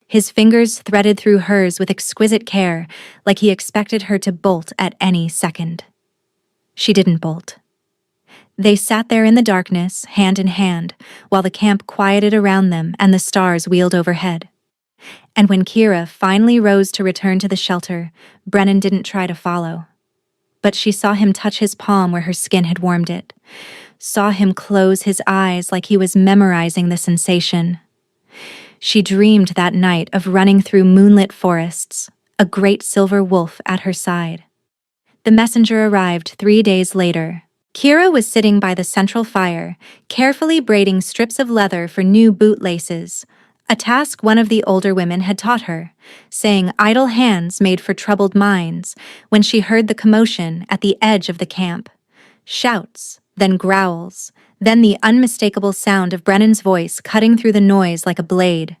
His fingers threaded through hers with exquisite care, like he expected her to bolt at any second. She didn't bolt. They sat there in the darkness, hand in hand, while the camp quieted around them and the stars wheeled overhead. And when Kira finally rose to return to the shelter, Brennan didn't try to follow. But she saw him touch his palm where her skin had warmed it, saw him close his eyes like he was memorizing the sensation. She dreamed that night of running through moonlit forests, a great silver wolf at her side. The messenger arrived 3 days later. Kira was sitting by the central fire, carefully braiding strips of leather for new boot laces, a task one of the older women had taught her, saying idle hands made for troubled minds, when she heard the commotion at the edge of the camp. Shouts, then growls, then the unmistakable sound of Brennan's voice cutting through the noise like a blade.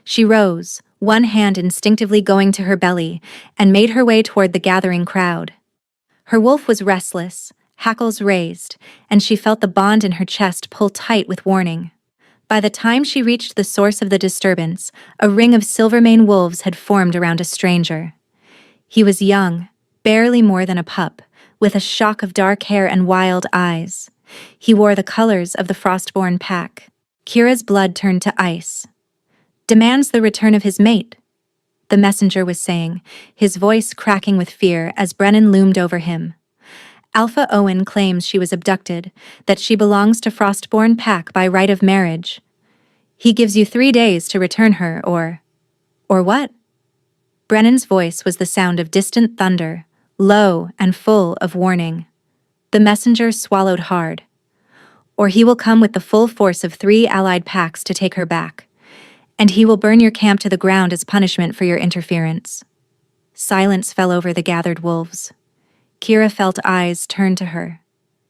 She rose, one hand instinctively going to her belly, and made her way toward the gathering crowd. Her wolf was restless, hackles raised, and she felt the bond in her chest pull tight with warning. By the time she reached the source of the disturbance, a ring of Silvermane wolves had formed around a stranger. He was young, barely more than a pup, with a shock of dark hair and wild eyes. He wore the colors of the Frostborn pack. Kira's blood turned to ice. Demands the return of his mate, the messenger was saying, his voice cracking with fear as Brennan loomed over him. Alpha Owen claims she was abducted, that she belongs to Frostborn pack by right of marriage. He gives you 3 days to return her, or what? Brennan's voice was the sound of distant thunder, low and full of warning. The messenger swallowed hard. Or he will come with the full force of 3 allied packs to take her back. And he will burn your camp to the ground as punishment for your interference. Silence fell over the gathered wolves. Kira felt eyes turn to her,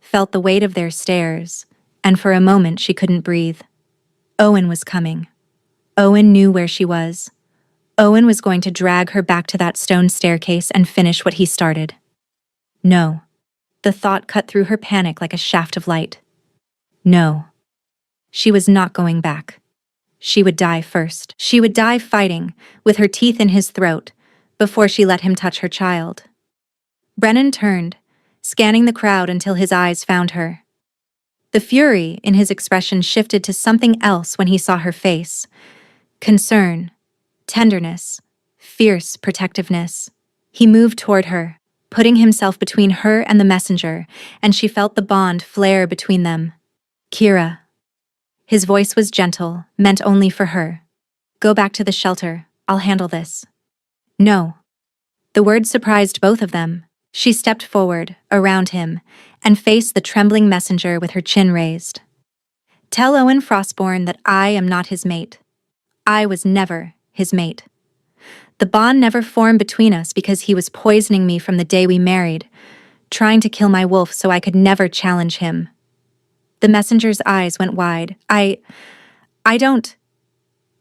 felt the weight of their stares, and for a moment she couldn't breathe. Owen was coming. Owen knew where she was. Owen was going to drag her back to that stone staircase and finish what he started. No. The thought cut through her panic like a shaft of light. No. She was not going back. She would die first. She would die fighting, with her teeth in his throat, before she let him touch her child. Brennan turned, scanning the crowd until his eyes found her. The fury in his expression shifted to something else when he saw her face. Concern, tenderness, fierce protectiveness. He moved toward her, putting himself between her and the messenger, and she felt the bond flare between them. Kira. His voice was gentle, meant only for her. Go back to the shelter. I'll handle this. No. The words surprised both of them. She stepped forward, around him, and faced the trembling messenger with her chin raised. Tell Owen Frostborn that I am not his mate. I was never his mate. The bond never formed between us because he was poisoning me from the day we married, trying to kill my wolf so I could never challenge him. The messenger's eyes went wide. I don't.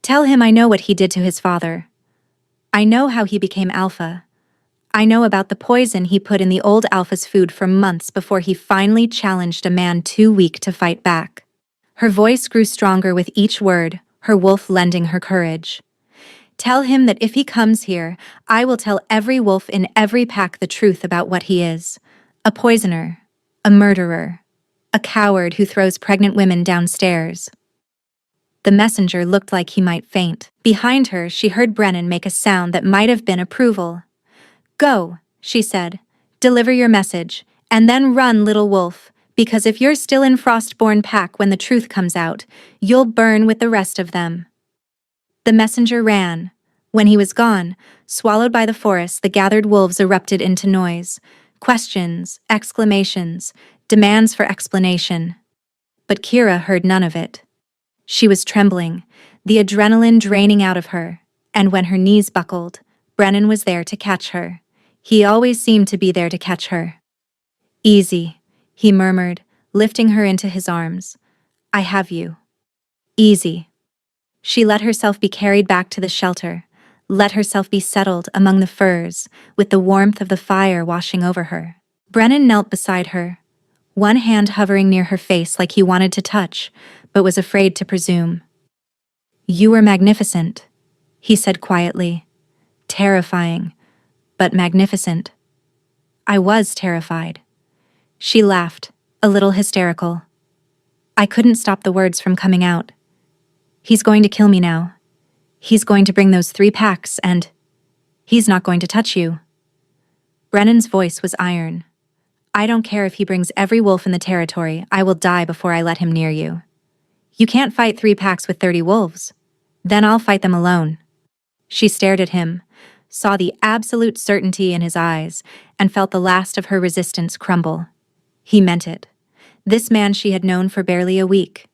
Tell him I know what he did to his father. I know how he became Alpha. I know about the poison he put in the old alpha's food for months before he finally challenged a man too weak to fight back. Her voice grew stronger with each word, her wolf lending her courage. Tell him that if he comes here, I will tell every wolf in every pack the truth about what he is. A poisoner, a murderer, a coward who throws pregnant women downstairs. The messenger looked like he might faint. Behind her, she heard Brennan make a sound that might have been approval. Go, she said. Deliver your message, and then run, little wolf, because if you're still in Frostborn pack when the truth comes out, you'll burn with the rest of them. The messenger ran. When he was gone, swallowed by the forest, the gathered wolves erupted into noise. Questions, exclamations, demands for explanation. But Kira heard none of it. She was trembling, the adrenaline draining out of her, and when her knees buckled, Brennan was there to catch her. He always seemed to be there to catch her. Easy, he murmured, lifting her into his arms. I have you. Easy. She let herself be carried back to the shelter, let herself be settled among the furs, with the warmth of the fire washing over her. Brennan knelt beside her, one hand hovering near her face like he wanted to touch, but was afraid to presume. You were magnificent, he said quietly. Terrifying, but magnificent. I was terrified. She laughed, a little hysterical. I couldn't stop the words from coming out. He's going to kill me now. He's going to bring those 3 packs and he's not going to touch you. Brennan's voice was iron. I don't care if he brings every wolf in the territory, I will die before I let him near you. You can't fight 3 packs with 30 wolves. Then I'll fight them alone. She stared at him, saw the absolute certainty in his eyes, and felt the last of her resistance crumble. He meant it. This man she had known for barely a week.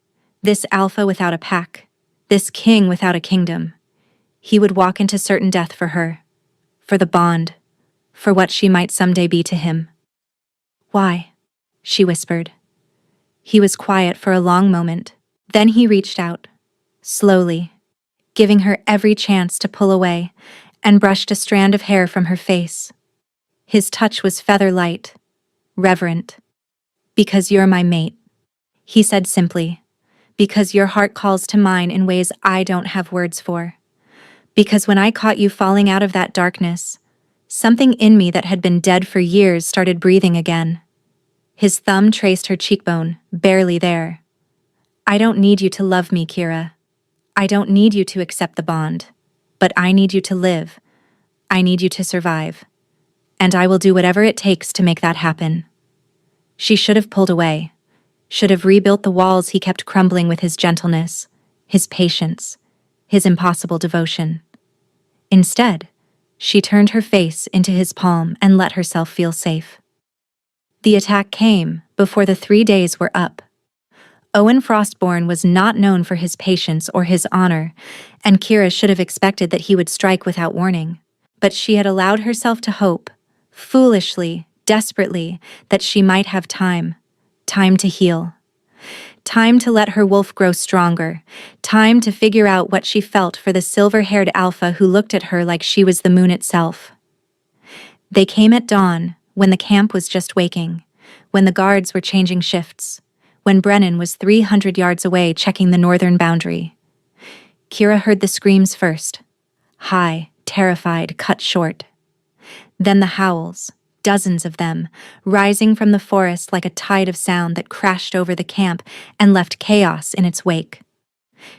This alpha without a pack. This king without a kingdom. He would walk into certain death for her. For the bond. For what she might someday be to him. Why? She whispered. He was quiet for a long moment. Then he reached out. Slowly. Giving her every chance to pull away, and brushed a strand of hair from her face. His touch was feather-light, reverent. Because you're my mate, he said simply. Because your heart calls to mine in ways I don't have words for. Because when I caught you falling out of that darkness, something in me that had been dead for years started breathing again. His thumb traced her cheekbone, barely there. I don't need you to love me, Kira. I don't need you to accept the bond, but I need you to live. I need you to survive. And I will do whatever it takes to make that happen. She should have pulled away, should have rebuilt the walls he kept crumbling with his gentleness, his patience, his impossible devotion. Instead, she turned her face into his palm and let herself feel safe. The attack came before the 3 days were up. Owen Frostborn was not known for his patience or his honor, and Kira should have expected that he would strike without warning. But she had allowed herself to hope, foolishly, desperately, that she might have time to heal. Time to let her wolf grow stronger, time to figure out what she felt for the silver-haired alpha who looked at her like she was the moon itself. They came at dawn, when the camp was just waking, when the guards were changing shifts, when Brennan was 300 yards away checking the northern boundary. Kira heard the screams first. High, terrified, cut short. Then the howls, dozens of them, rising from the forest like a tide of sound that crashed over the camp and left chaos in its wake.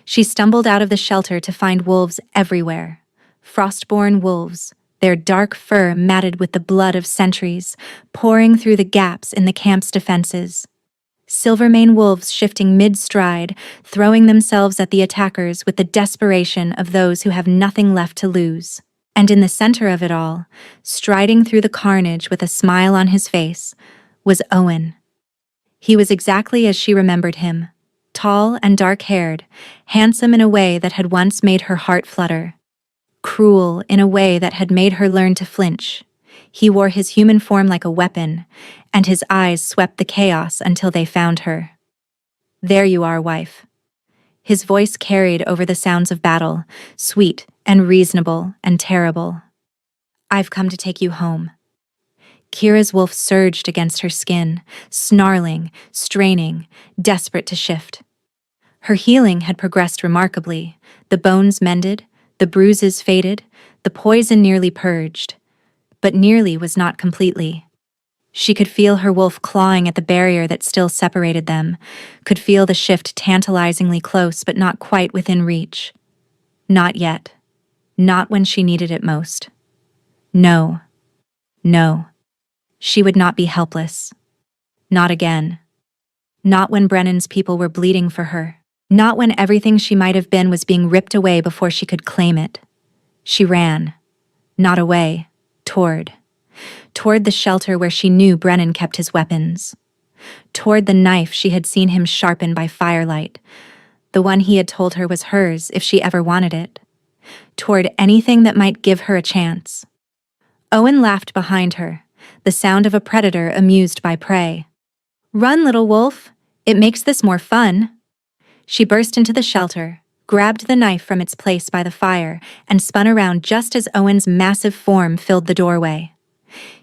She stumbled out of the shelter to find wolves everywhere. Frostborn wolves, their dark fur matted with the blood of centuries, pouring through the gaps in the camp's defenses. Silvermane wolves shifting mid-stride, throwing themselves at the attackers with the desperation of those who have nothing left to lose. And in the center of it all, striding through the carnage with a smile on his face, was Owen. He was exactly as she remembered him, tall and dark-haired, handsome in a way that had once made her heart flutter, cruel in a way that had made her learn to flinch. He wore his human form like a weapon, and his eyes swept the chaos until they found her. There you are, wife. His voice carried over the sounds of battle, sweet and reasonable and terrible. I've come to take you home. Kira's wolf surged against her skin, snarling, straining, desperate to shift. Her healing had progressed remarkably, the bones mended, the bruises faded, the poison nearly purged. But nearly was not completely. She could feel her wolf clawing at the barrier that still separated them, could feel the shift tantalizingly close but not quite within reach. Not yet. Not when she needed it most. No. No. She would not be helpless. Not again. Not when Brennan's people were bleeding for her. Not when everything she might have been was being ripped away before she could claim it. She ran. Not away. Toward the shelter where she knew Brennan kept his weapons. Toward the knife she had seen him sharpen by firelight, the one he had told her was hers if she ever wanted it. Toward anything that might give her a chance. Owen laughed behind her, the sound of a predator amused by prey. "Run, little wolf. It makes this more fun." She burst into the shelter, grabbed the knife from its place by the fire, and spun around just as Owen's massive form filled the doorway.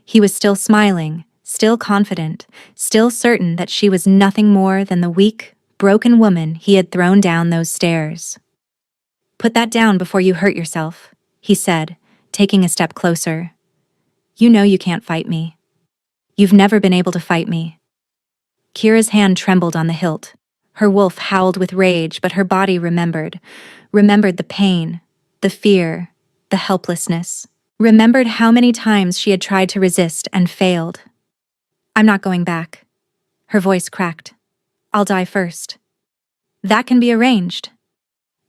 He was still smiling, still confident, still certain that she was nothing more than the weak, broken woman he had thrown down those stairs. "Put that down before you hurt yourself," he said, taking a step closer. "You know you can't fight me. You've never been able to fight me." Kira's hand trembled on the hilt. Her wolf howled with rage, but her body remembered the pain, the fear, the helplessness. Remembered how many times she had tried to resist and failed. "I'm not going back." Her voice cracked. "I'll die first." "That can be arranged."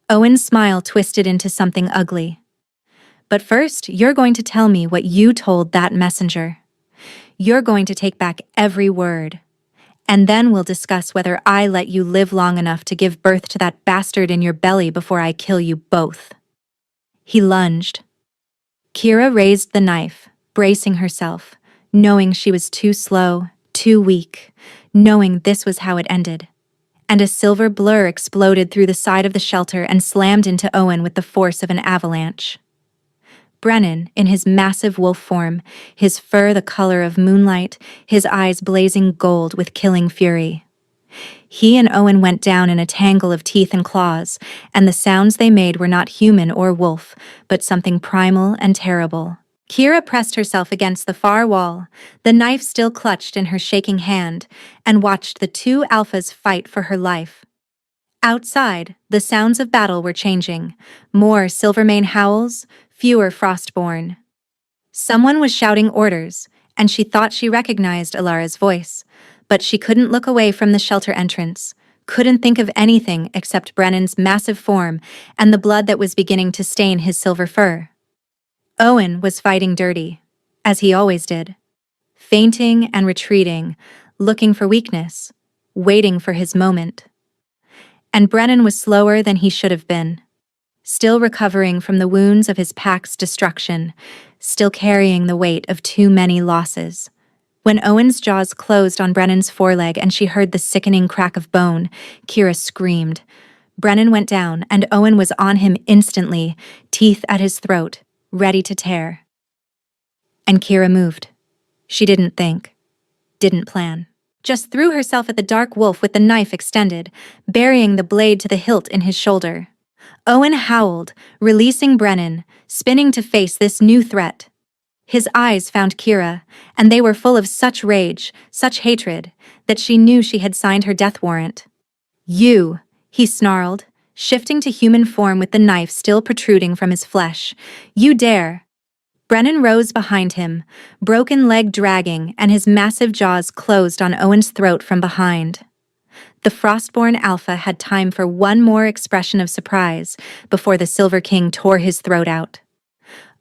Owen's smile twisted into something ugly. "But first, you're going to tell me what you told that messenger. You're going to take back every word. And then we'll discuss whether I let you live long enough to give birth to that bastard in your belly before I kill you both." He lunged. Kira raised the knife, bracing herself, knowing she was too slow, too weak, knowing this was how it ended. And a silver blur exploded through the side of the shelter and slammed into Owen with the force of an avalanche. Brennan, in his massive wolf form, his fur the color of moonlight, his eyes blazing gold with killing fury. He and Owen went down in a tangle of teeth and claws, and the sounds they made were not human or wolf, but something primal and terrible. Kira pressed herself against the far wall, the knife still clutched in her shaking hand, and watched the two alphas fight for her life. Outside, the sounds of battle were changing. More Silvermane howls, fewer Frostborn. Someone was shouting orders, and she thought she recognized Alara's voice. But she couldn't look away from the shelter entrance, couldn't think of anything except Brennan's massive form and the blood that was beginning to stain his silver fur. Owen was fighting dirty, as he always did, feinting and retreating, looking for weakness, waiting for his moment. And Brennan was slower than he should have been, still recovering from the wounds of his pack's destruction, still carrying the weight of too many losses. When Owen's jaws closed on Brennan's foreleg and she heard the sickening crack of bone, Kira screamed. Brennan went down, and Owen was on him instantly, teeth at his throat, ready to tear. And Kira moved. She didn't think, didn't plan. Just threw herself at the dark wolf with the knife extended, burying the blade to the hilt in his shoulder. Owen howled, releasing Brennan, spinning to face this new threat. His eyes found Kira, and they were full of such rage, such hatred, that she knew she had signed her death warrant. "You," he snarled, shifting to human form with the knife still protruding from his flesh. "You dare." Brennan rose behind him, broken leg dragging, and his massive jaws closed on Owen's throat from behind. The Frostborn Alpha had time for one more expression of surprise before the Silver King tore his throat out.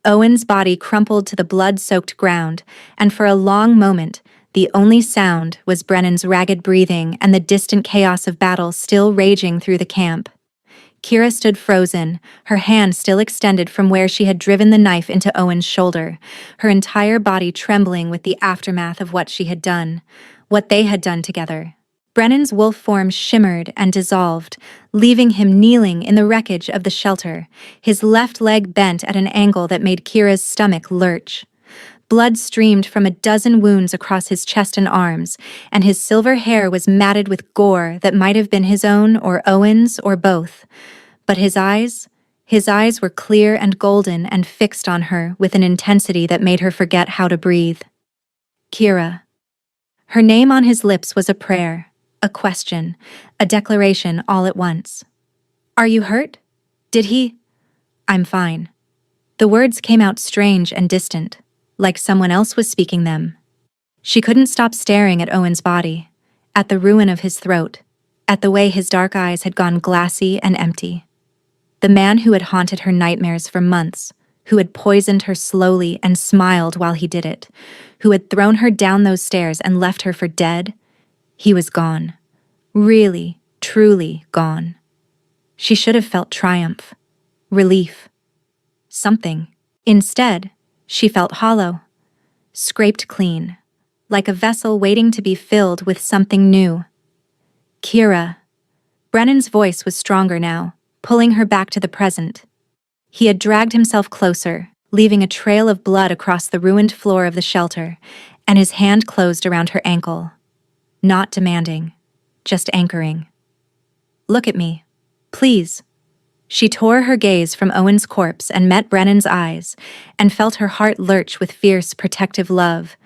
Owen's body crumpled to the blood-soaked ground, and for a long moment, the only sound was Brennan's ragged breathing and the distant chaos of battle still raging through the camp. Kira stood frozen, her hand still extended from where she had driven the knife into Owen's shoulder, her entire body trembling with the aftermath of what she had done, what they had done together. Brennan's wolf form shimmered and dissolved, leaving him kneeling in the wreckage of the shelter, his left leg bent at an angle that made Kira's stomach lurch. Blood streamed from a dozen wounds across his chest and arms, and his silver hair was matted with gore that might have been his own or Owen's or both. But his eyes were clear and golden and fixed on her with an intensity that made her forget how to breathe. Kira. Her name on his lips was a prayer, a question, a declaration all at once. Are you hurt? Did he? I'm fine. The words came out strange and distant, like someone else was speaking them. She couldn't stop staring at Owen's body, at the ruin of his throat, at the way his dark eyes had gone glassy and empty. The man who had haunted her nightmares for months, who had poisoned her slowly and smiled while he did it, who had thrown her down those stairs and left her for dead, he was gone. Really, truly gone. She should have felt triumph, relief, something. Instead, she felt hollow, scraped clean, like a vessel waiting to be filled with something new. Kira. Brennan's voice was stronger now, pulling her back to the present. He had dragged himself closer, leaving a trail of blood across the ruined floor of the shelter, and his hand closed around her ankle. Not demanding, just anchoring. Look at me, please. She tore her gaze from Owen's corpse and met Brennan's eyes, and felt her heart lurch with fierce, protective love.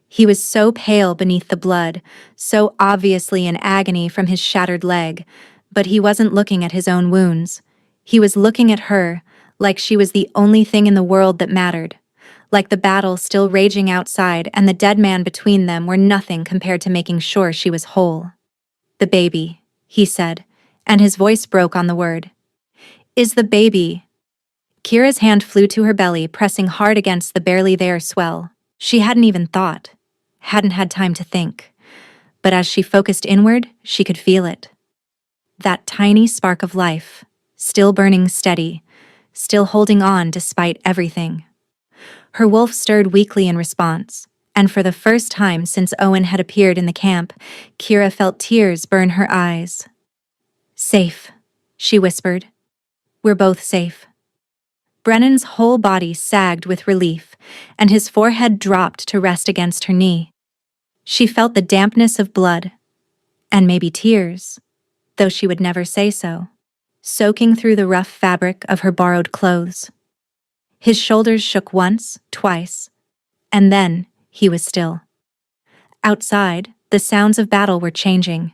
He was so pale beneath the blood, so obviously in agony from his shattered leg, but he wasn't looking at his own wounds. He was looking at her, like she was the only thing in the world that mattered, like the battle still raging outside and the dead man between them were nothing compared to making sure she was whole. The baby, he said, and his voice broke on the word. Is the baby? Kira's hand flew to her belly, pressing hard against the barely there swell. She hadn't even thought, hadn't had time to think. But as she focused inward, she could feel it. That tiny spark of life, still burning steady, still holding on despite everything. Her wolf stirred weakly in response, and for the first time since Owen had appeared in the camp, Kira felt tears burn her eyes. Safe, she whispered. We're both safe. Brennan's whole body sagged with relief, and his forehead dropped to rest against her knee. She felt the dampness of blood, and maybe tears, though she would never say so, soaking through the rough fabric of her borrowed clothes. His shoulders shook once, twice, and then he was still. Outside, the sounds of battle were changing.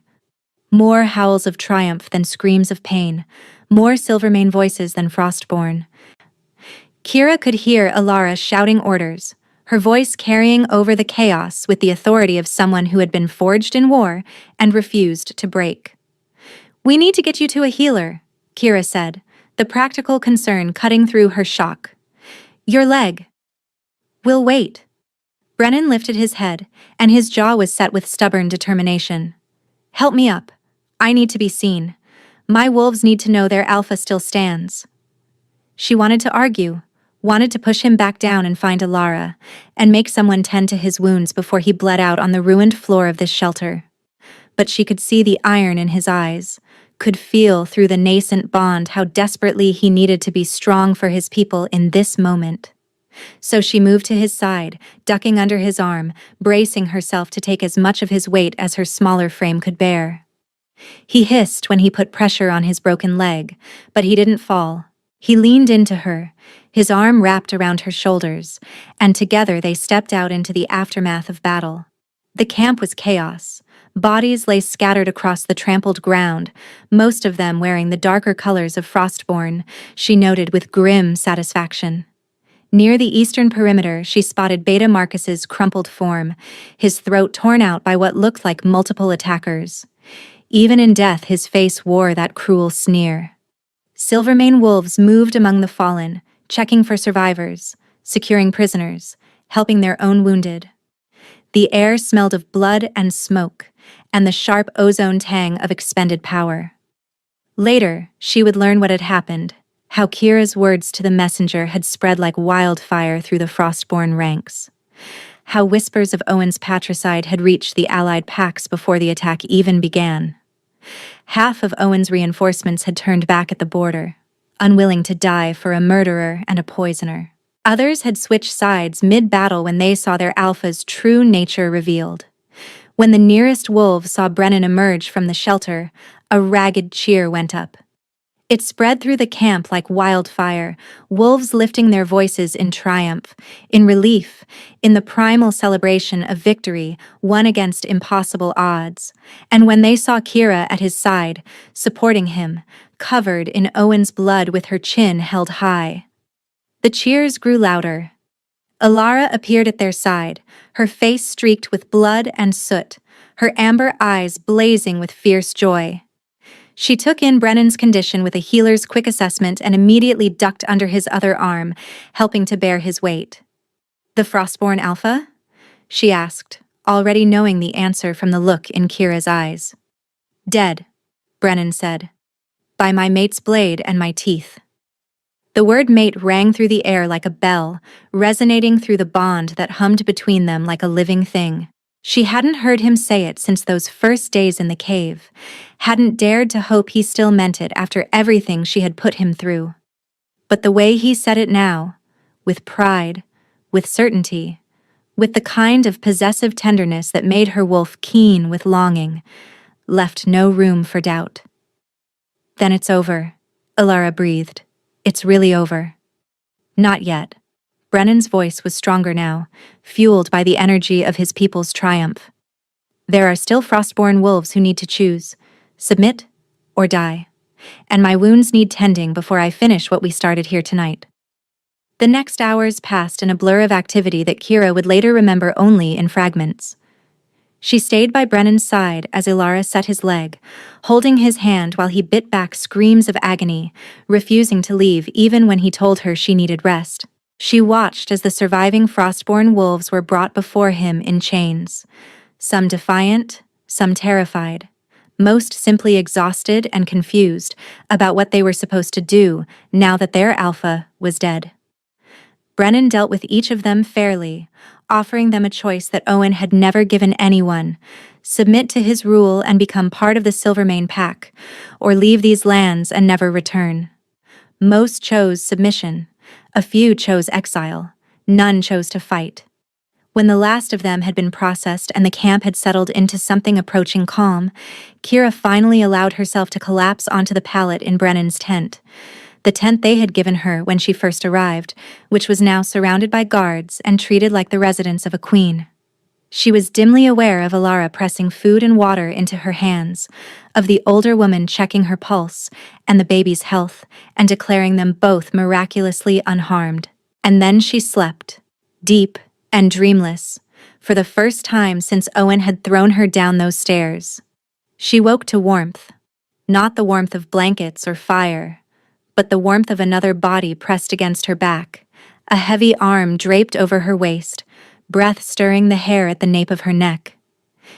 More howls of triumph than screams of pain, more Silvermane voices than Frostborn. Kira could hear Alara shouting orders, her voice carrying over the chaos with the authority of someone who had been forged in war and refused to break. We need to get you to a healer, Kira said, the practical concern cutting through her shock. Your leg. We'll wait. Brennan lifted his head, and his jaw was set with stubborn determination. Help me up. I need to be seen. My wolves need to know their alpha still stands. She wanted to argue, wanted to push him back down and find Alara, and make someone tend to his wounds before he bled out on the ruined floor of this shelter. But she could see the iron in his eyes, could feel through the nascent bond how desperately he needed to be strong for his people in this moment. So she moved to his side, ducking under his arm, bracing herself to take as much of his weight as her smaller frame could bear. He hissed when he put pressure on his broken leg, but he didn't fall. He leaned into her, his arm wrapped around her shoulders, and together they stepped out into the aftermath of battle. The camp was chaos. Bodies lay scattered across the trampled ground, most of them wearing the darker colors of Frostborn, she noted with grim satisfaction. Near the eastern perimeter, she spotted Beta Marcus's crumpled form, his throat torn out by what looked like multiple attackers. Even in death, his face wore that cruel sneer. Silvermane wolves moved among the fallen, checking for survivors, securing prisoners, helping their own wounded. The air smelled of blood and smoke, and the sharp ozone tang of expended power. Later, she would learn what had happened, how Kira's words to the messenger had spread like wildfire through the Frostborn ranks, how whispers of Owen's patricide had reached the allied packs before the attack even began. Half of Owen's reinforcements had turned back at the border, unwilling to die for a murderer and a poisoner. Others had switched sides mid-battle when they saw their alpha's true nature revealed. When the nearest wolves saw Brennan emerge from the shelter, a ragged cheer went up. It spread through the camp like wildfire, wolves lifting their voices in triumph, in relief, in the primal celebration of victory won against impossible odds. And when they saw Kira at his side, supporting him, covered in Owen's blood with her chin held high, the cheers grew louder. Alara appeared at their side, her face streaked with blood and soot, her amber eyes blazing with fierce joy. She took in Brennan's condition with a healer's quick assessment and immediately ducked under his other arm, helping to bear his weight. "The Frostborn Alpha?" she asked, already knowing the answer from the look in Kira's eyes. "Dead," Brennan said. "By my mate's blade and my teeth." The word mate rang through the air like a bell, resonating through the bond that hummed between them like a living thing. She hadn't heard him say it since those first days in the cave, hadn't dared to hope he still meant it after everything she had put him through. But the way he said it now, with pride, with certainty, with the kind of possessive tenderness that made her wolf keen with longing, left no room for doubt. "Then it's over," Alara breathed. "It's really over." "Not yet." Brennan's voice was stronger now, fueled by the energy of his people's triumph. "There are still Frostborn wolves who need to choose, submit or die, and my wounds need tending before I finish what we started here tonight." The next hours passed in a blur of activity that Kira would later remember only in fragments. She stayed by Brennan's side as Alara set his leg, holding his hand while he bit back screams of agony, refusing to leave even when he told her she needed rest. She watched as the surviving Frostborn wolves were brought before him in chains, some defiant, some terrified, most simply exhausted and confused about what they were supposed to do now that their alpha was dead. Brennan dealt with each of them fairly, offering them a choice that Owen had never given anyone: submit to his rule and become part of the Silvermane pack, or leave these lands and never return. Most chose submission. A few chose exile. None chose to fight. When the last of them had been processed and the camp had settled into something approaching calm, Kira finally allowed herself to collapse onto the pallet in Brennan's tent. The tent they had given her when she first arrived, which was now surrounded by guards and treated like the residence of a queen. She was dimly aware of Alara pressing food and water into her hands, of the older woman checking her pulse and the baby's health and declaring them both miraculously unharmed. And then she slept, deep and dreamless, for the first time since Owen had thrown her down those stairs. She woke to warmth, not the warmth of blankets or fire, but the warmth of another body pressed against her back, a heavy arm draped over her waist, breath stirring the hair at the nape of her neck.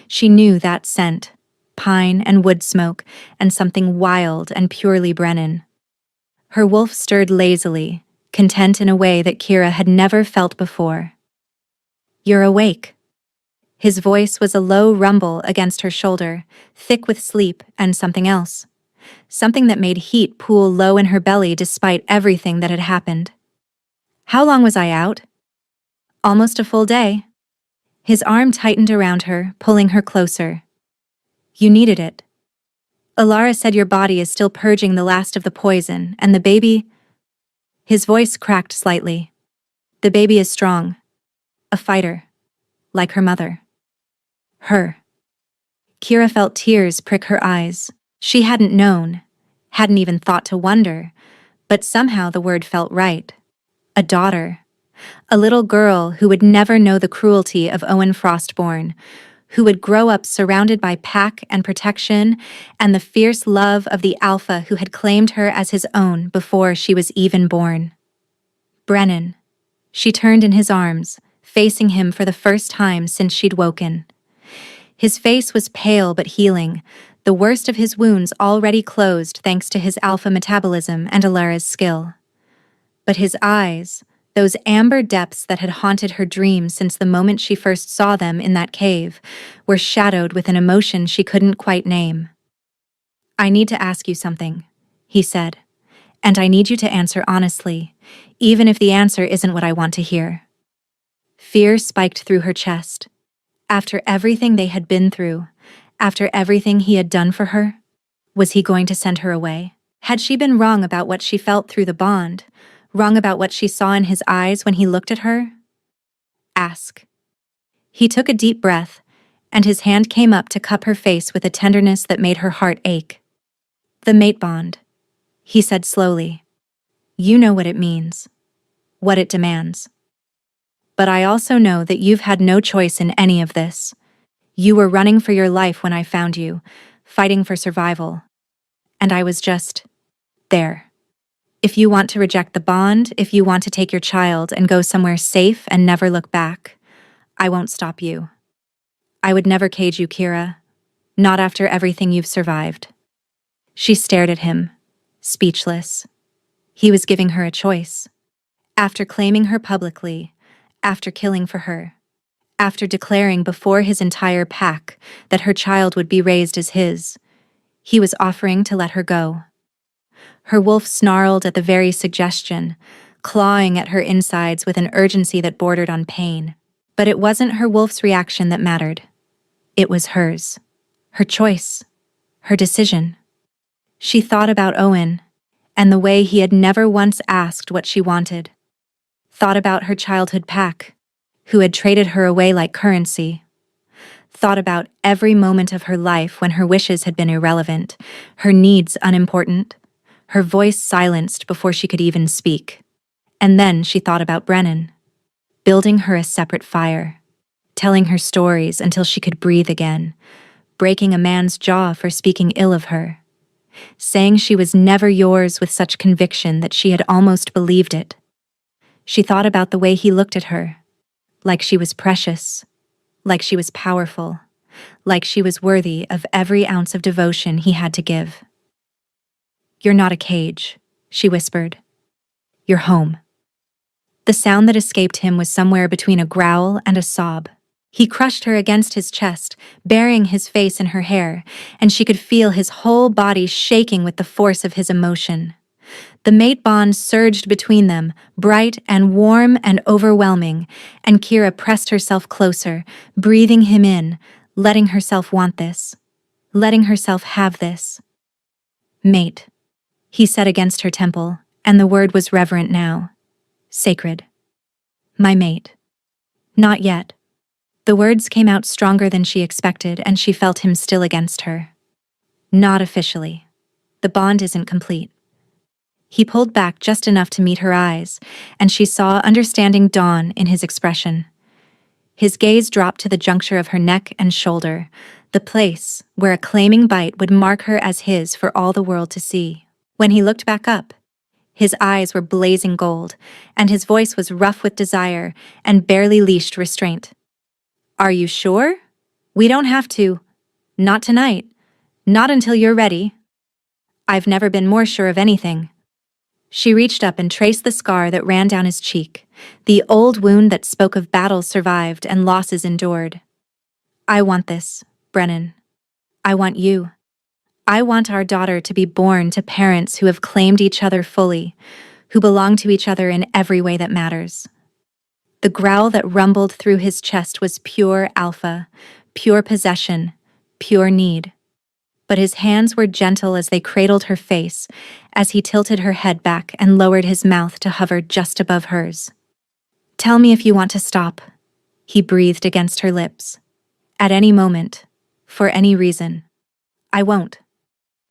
She knew that scent, pine and wood smoke, and something wild and purely Brennan. Her wolf stirred lazily, content in a way that Kira had never felt before. "You're awake." His voice was a low rumble against her shoulder, thick with sleep and something else. Something that made heat pool low in her belly despite everything that had happened. "How long was I out?" "Almost a full day." His arm tightened around her, pulling her closer. "You needed it. Alara said your body is still purging the last of the poison, and the baby—" His voice cracked slightly. "The baby is strong. A fighter. Like her mother." Her. Kira felt tears prick her eyes. She hadn't known, hadn't even thought to wonder, but somehow the word felt right. A daughter. A little girl who would never know the cruelty of Owen Frostborn, who would grow up surrounded by pack and protection and the fierce love of the alpha who had claimed her as his own before she was even born. Brennan. She turned in his arms, facing him for the first time since she'd woken. His face was pale but healing, the worst of his wounds already closed thanks to his alpha metabolism and Alara's skill. But his eyes, Those amber depths that had haunted her dreams since the moment she first saw them in that cave were shadowed with an emotion she couldn't quite name. "I need to ask you something," he said, "and I need you to answer honestly, even if the answer isn't what I want to hear." Fear spiked through her chest. After everything they had been through, after everything he had done for her, was he going to send her away? Had she been wrong about what she felt through the bond, wrong about what she saw in his eyes when he looked at her? Ask. He took a deep breath, and his hand came up to cup her face with a tenderness that made her heart ache. "The mate bond," he said slowly. "You know what it means, what it demands. But I also know that you've had no choice in any of this. You were running for your life when I found you, fighting for survival. And I was just there. If you want to reject the bond, if you want to take your child and go somewhere safe and never look back, I won't stop you. I would never cage you, Kira. Not after everything you've survived." She stared at him, speechless. He was giving her a choice. After claiming her publicly, after killing for her, after declaring before his entire pack that her child would be raised as his, he was offering to let her go. Her wolf snarled at the very suggestion, clawing at her insides with an urgency that bordered on pain. But it wasn't her wolf's reaction that mattered. It was hers. Her choice. Her decision. She thought about Owen, and the way he had never once asked what she wanted. Thought about her childhood pack, who had traded her away like currency. Thought about every moment of her life when her wishes had been irrelevant, her needs unimportant, her voice silenced before she could even speak. And then she thought about Brennan, building her a separate fire, telling her stories until she could breathe again, breaking a man's jaw for speaking ill of her, saying she was never yours with such conviction that she had almost believed it. She thought about the way he looked at her, like she was precious, like she was powerful, like she was worthy of every ounce of devotion he had to give. "You're not a cage," she whispered. "You're home." The sound that escaped him was somewhere between a growl and a sob. He crushed her against his chest, burying his face in her hair, and she could feel his whole body shaking with the force of his emotion. The mate bond surged between them, bright and warm and overwhelming, and Kira pressed herself closer, breathing him in, letting herself want this, letting herself have this. "Mate," he said against her temple, and the word was reverent now. Sacred. "My mate." Not yet. The words came out stronger than she expected, and she felt him still against her. "Not officially. The bond isn't complete." He pulled back just enough to meet her eyes, and she saw understanding dawn in his expression. His gaze dropped to the juncture of her neck and shoulder, the place where a claiming bite would mark her as his for all the world to see. When he looked back up, his eyes were blazing gold, and his voice was rough with desire and barely leashed restraint. "Are you sure? We don't have to. Not tonight. Not until you're ready." "I've never been more sure of anything." She reached up and traced the scar that ran down his cheek, the old wound that spoke of battles survived and losses endured. "I want this, Brennan. I want you. I want our daughter to be born to parents who have claimed each other fully, who belong to each other in every way that matters." The growl that rumbled through his chest was pure alpha, pure possession, pure need. But his hands were gentle as they cradled her face, as he tilted her head back and lowered his mouth to hover just above hers. "Tell me if you want to stop," he breathed against her lips. "At any moment, for any reason." "I won't."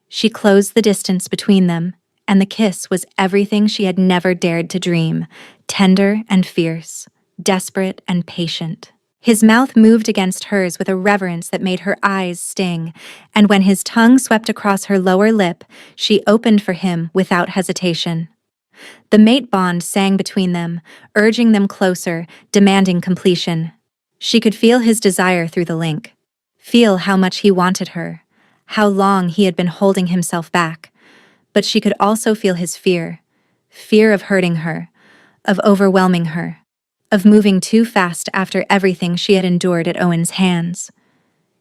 She closed the distance between them, and the kiss was everything she had never dared to dream, tender and fierce, desperate and patient. His mouth moved against hers with a reverence that made her eyes sting, and when his tongue swept across her lower lip, she opened for him without hesitation. The mate bond sang between them, urging them closer, demanding completion. She could feel his desire through the link, feel how much he wanted her, how long he had been holding himself back. But she could also feel his fear of hurting her, of overwhelming her, of moving too fast after everything she had endured at Owen's hands.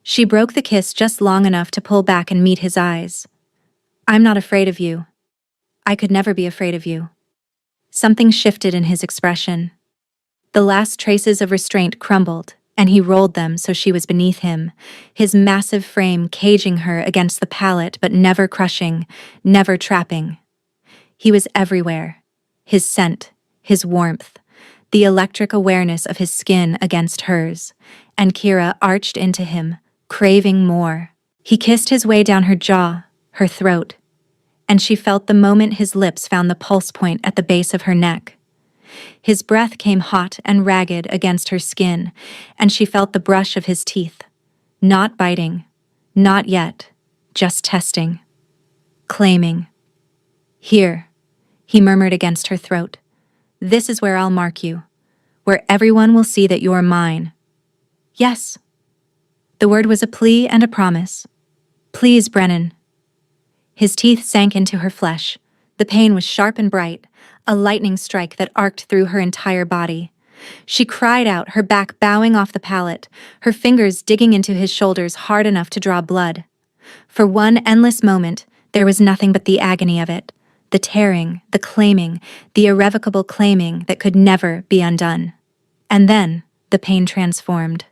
She broke the kiss just long enough to pull back and meet his eyes. "I'm not afraid of you. I could never be afraid of you." Something shifted in his expression. The last traces of restraint crumbled, and he rolled them so she was beneath him, his massive frame caging her against the pallet but never crushing, never trapping. He was everywhere. His scent, his warmth, the electric awareness of his skin against hers, and Kira arched into him, craving more. He kissed his way down her jaw, her throat, and she felt the moment his lips found the pulse point at the base of her neck. His breath came hot and ragged against her skin, and she felt the brush of his teeth. Not biting, not yet, just testing, claiming. "Here," he murmured against her throat. "This is where I'll mark you, where everyone will see that you're mine." "Yes." The word was a plea and a promise. "Please, Brennan." His teeth sank into her flesh. The pain was sharp and bright, a lightning strike that arced through her entire body. She cried out, her back bowing off the pallet, her fingers digging into his shoulders hard enough to draw blood. For one endless moment, there was nothing but the agony of it, the tearing, the claiming, the irrevocable claiming that could never be undone. And then, the pain transformed.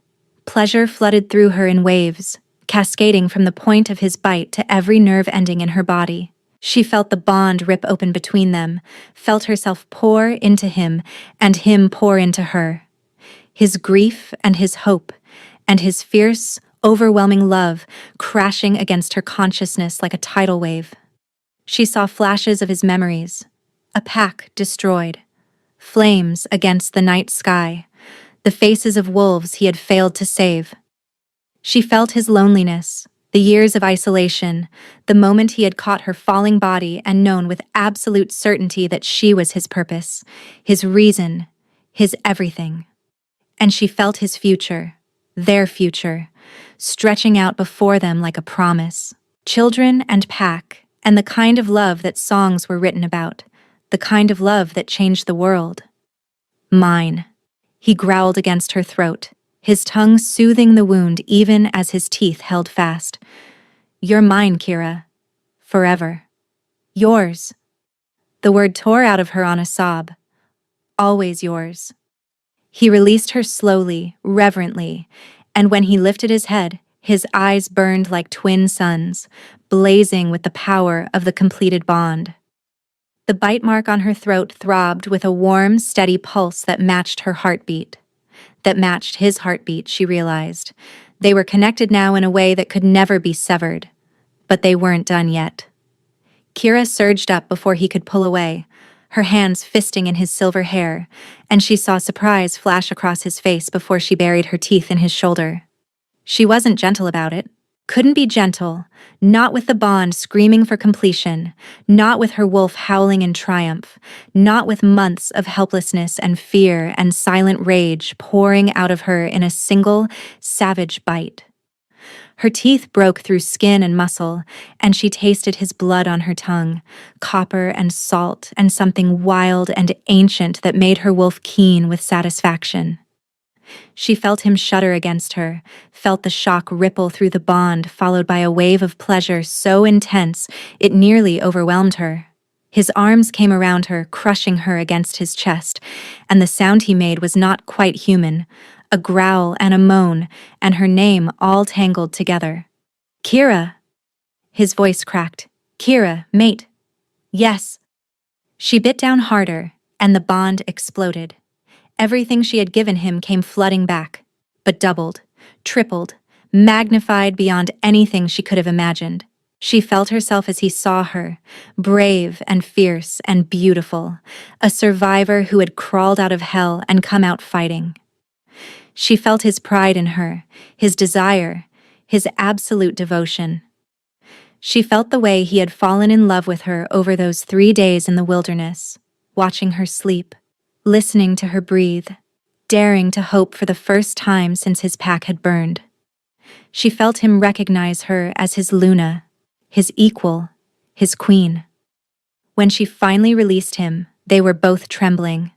Pleasure flooded through her in waves, cascading from the point of his bite to every nerve ending in her body. She felt the bond rip open between them, felt herself pour into him, and him pour into her. His grief and his hope, and his fierce, overwhelming love crashing against her consciousness like a tidal wave. She saw flashes of his memories, a pack destroyed, flames against the night sky, the faces of wolves he had failed to save. She felt his loneliness, the years of isolation, the moment he had caught her falling body and known with absolute certainty that she was his purpose, his reason, his everything. And she felt his future, their future, stretching out before them like a promise. Children and pack, and the kind of love that songs were written about, the kind of love that changed the world. "Mine," he growled against her throat, his tongue soothing the wound even as his teeth held fast. "You're mine, Kira. Forever. Yours." The word tore out of her on a sob. "Always yours." He released her slowly, reverently, and when he lifted his head, his eyes burned like twin suns, blazing with the power of the completed bond. The bite mark on her throat throbbed with a warm, steady pulse that matched her heartbeat. That matched his heartbeat, she realized. They were connected now in a way that could never be severed. But they weren't done yet. Kira surged up before he could pull away, her hands fisting in his silver hair, and she saw surprise flash across his face before she buried her teeth in his shoulder. She wasn't gentle about it. Couldn't be gentle, not with the bond screaming for completion, not with her wolf howling in triumph, not with months of helplessness and fear and silent rage pouring out of her in a single, savage bite. Her teeth broke through skin and muscle, and she tasted his blood on her tongue, copper and salt and something wild and ancient that made her wolf keen with satisfaction. She felt him shudder against her, felt the shock ripple through the bond, followed by a wave of pleasure so intense it nearly overwhelmed her. His arms came around her, crushing her against his chest, and the sound he made was not quite human, a growl and a moan, and her name all tangled together. "Kira!" His voice cracked. "Kira, mate." "Yes." She bit down harder, and the bond exploded. Everything she had given him came flooding back, but doubled, tripled, magnified beyond anything she could have imagined. She felt herself as he saw her, brave and fierce and beautiful, a survivor who had crawled out of hell and come out fighting. She felt his pride in her, his desire, his absolute devotion. She felt the way he had fallen in love with her over those 3 days in the wilderness, watching her sleep, listening to her breathe, daring to hope for the first time since his pack had burned. She felt him recognize her as his Luna, his equal, his queen. When she finally released him, they were both trembling.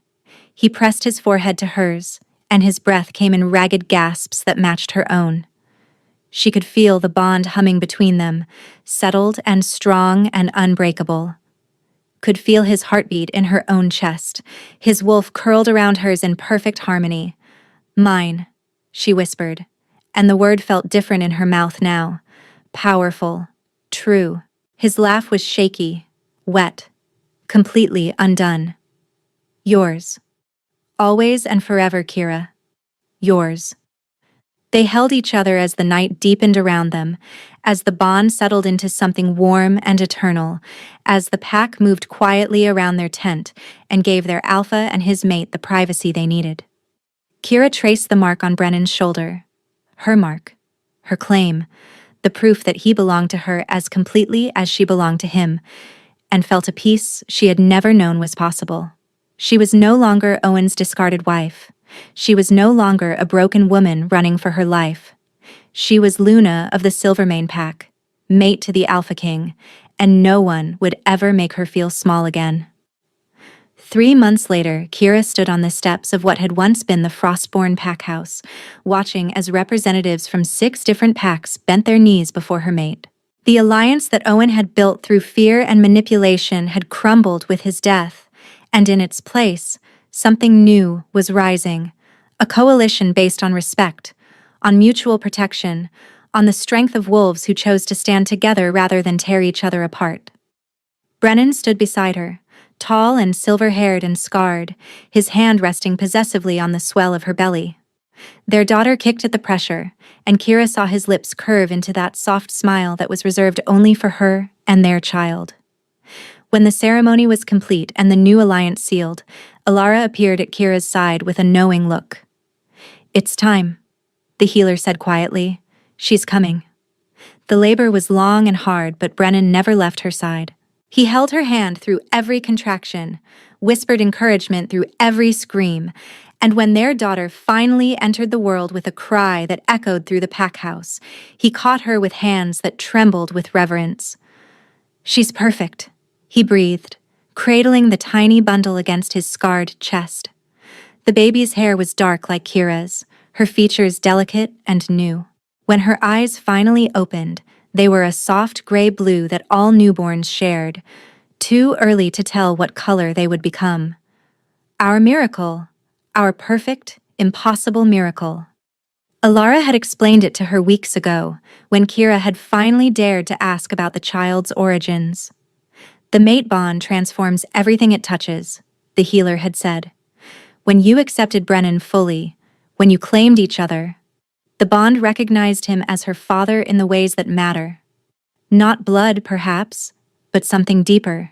He pressed his forehead to hers, and his breath came in ragged gasps that matched her own. She could feel the bond humming between them, settled and strong and unbreakable. Could feel his heartbeat in her own chest, his wolf curled around hers in perfect harmony. "Mine," she whispered, and the word felt different in her mouth now. Powerful, true. His laugh was shaky, wet, completely undone. "Yours. Always and forever, Kira. Yours." They held each other as the night deepened around them, as the bond settled into something warm and eternal, as the pack moved quietly around their tent and gave their alpha and his mate the privacy they needed. Kira traced the mark on Brennan's shoulder. Her mark. Her claim. The proof that he belonged to her as completely as she belonged to him, and felt a peace she had never known was possible. She was no longer Owen's discarded wife. She was no longer a broken woman running for her life. She was Luna of the Silvermane pack, mate to the Alpha King, and no one would ever make her feel small again. 3 months later, Kira stood on the steps of what had once been the Frostborn pack house, watching as representatives from 6 different packs bent their knees before her mate. The alliance that Owen had built through fear and manipulation had crumbled with his death, and in its place, something new was rising, a coalition based on respect, on mutual protection, on the strength of wolves who chose to stand together rather than tear each other apart. Brennan stood beside her, tall and silver-haired and scarred, his hand resting possessively on the swell of her belly. Their daughter kicked at the pressure, and Kira saw his lips curve into that soft smile that was reserved only for her and their child. When the ceremony was complete and the new alliance sealed, Alara appeared at Kira's side with a knowing look. "It's time," the healer said quietly. "She's coming." The labor was long and hard, but Brennan never left her side. He held her hand through every contraction, whispered encouragement through every scream, and when their daughter finally entered the world with a cry that echoed through the pack house, he caught her with hands that trembled with reverence. "She's perfect," he breathed, cradling the tiny bundle against his scarred chest. The baby's hair was dark like Kira's, her features delicate and new. When her eyes finally opened, they were a soft gray blue that all newborns shared, too early to tell what color they would become. Our miracle, our perfect, impossible miracle. Alara had explained it to her weeks ago, when Kira had finally dared to ask about the child's origins. "The mate bond transforms everything it touches," the healer had said. "When you accepted Brennan fully, when you claimed each other, the bond recognized him as her father in the ways that matter. Not blood, perhaps, but something deeper.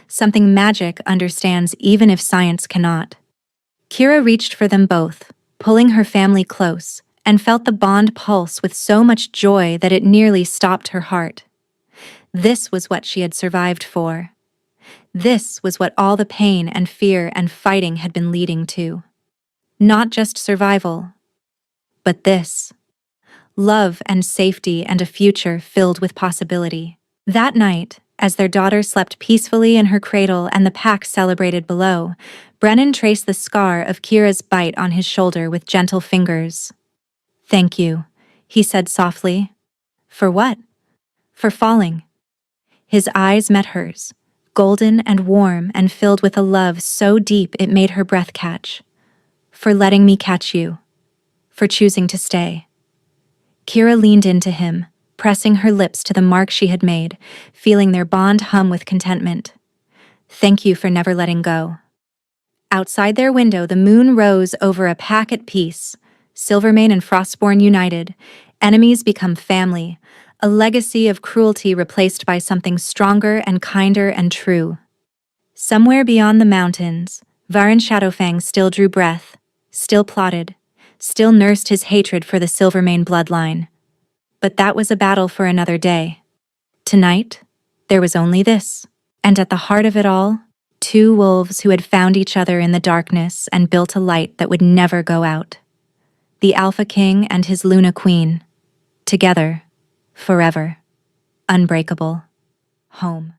Something magic understands even if science cannot." Kira reached for them both, pulling her family close, and felt the bond pulse with so much joy that it nearly stopped her heart. This was what she had survived for. This was what all the pain and fear and fighting had been leading to. Not just survival, but this. Love and safety and a future filled with possibility. That night, as their daughter slept peacefully in her cradle and the pack celebrated below, Brennan traced the scar of Kira's bite on his shoulder with gentle fingers. "Thank you," he said softly. "For what?" "For falling." His eyes met hers, golden and warm and filled with a love so deep it made her breath catch. "For letting me catch you. For choosing to stay." Kira leaned into him, pressing her lips to the mark she had made, feeling their bond hum with contentment. "Thank you for never letting go." Outside their window, the moon rose over a pack at peace, Silvermane and Frostborn united, enemies become family, a legacy of cruelty replaced by something stronger and kinder and true. Somewhere beyond the mountains, Varan Shadowfang still drew breath, still plotted, still nursed his hatred for the Silvermane bloodline. But that was a battle for another day. Tonight, there was only this, and at the heart of it all, 2 wolves who had found each other in the darkness and built a light that would never go out. The Alpha King and his Luna Queen, together, forever, unbreakable, home.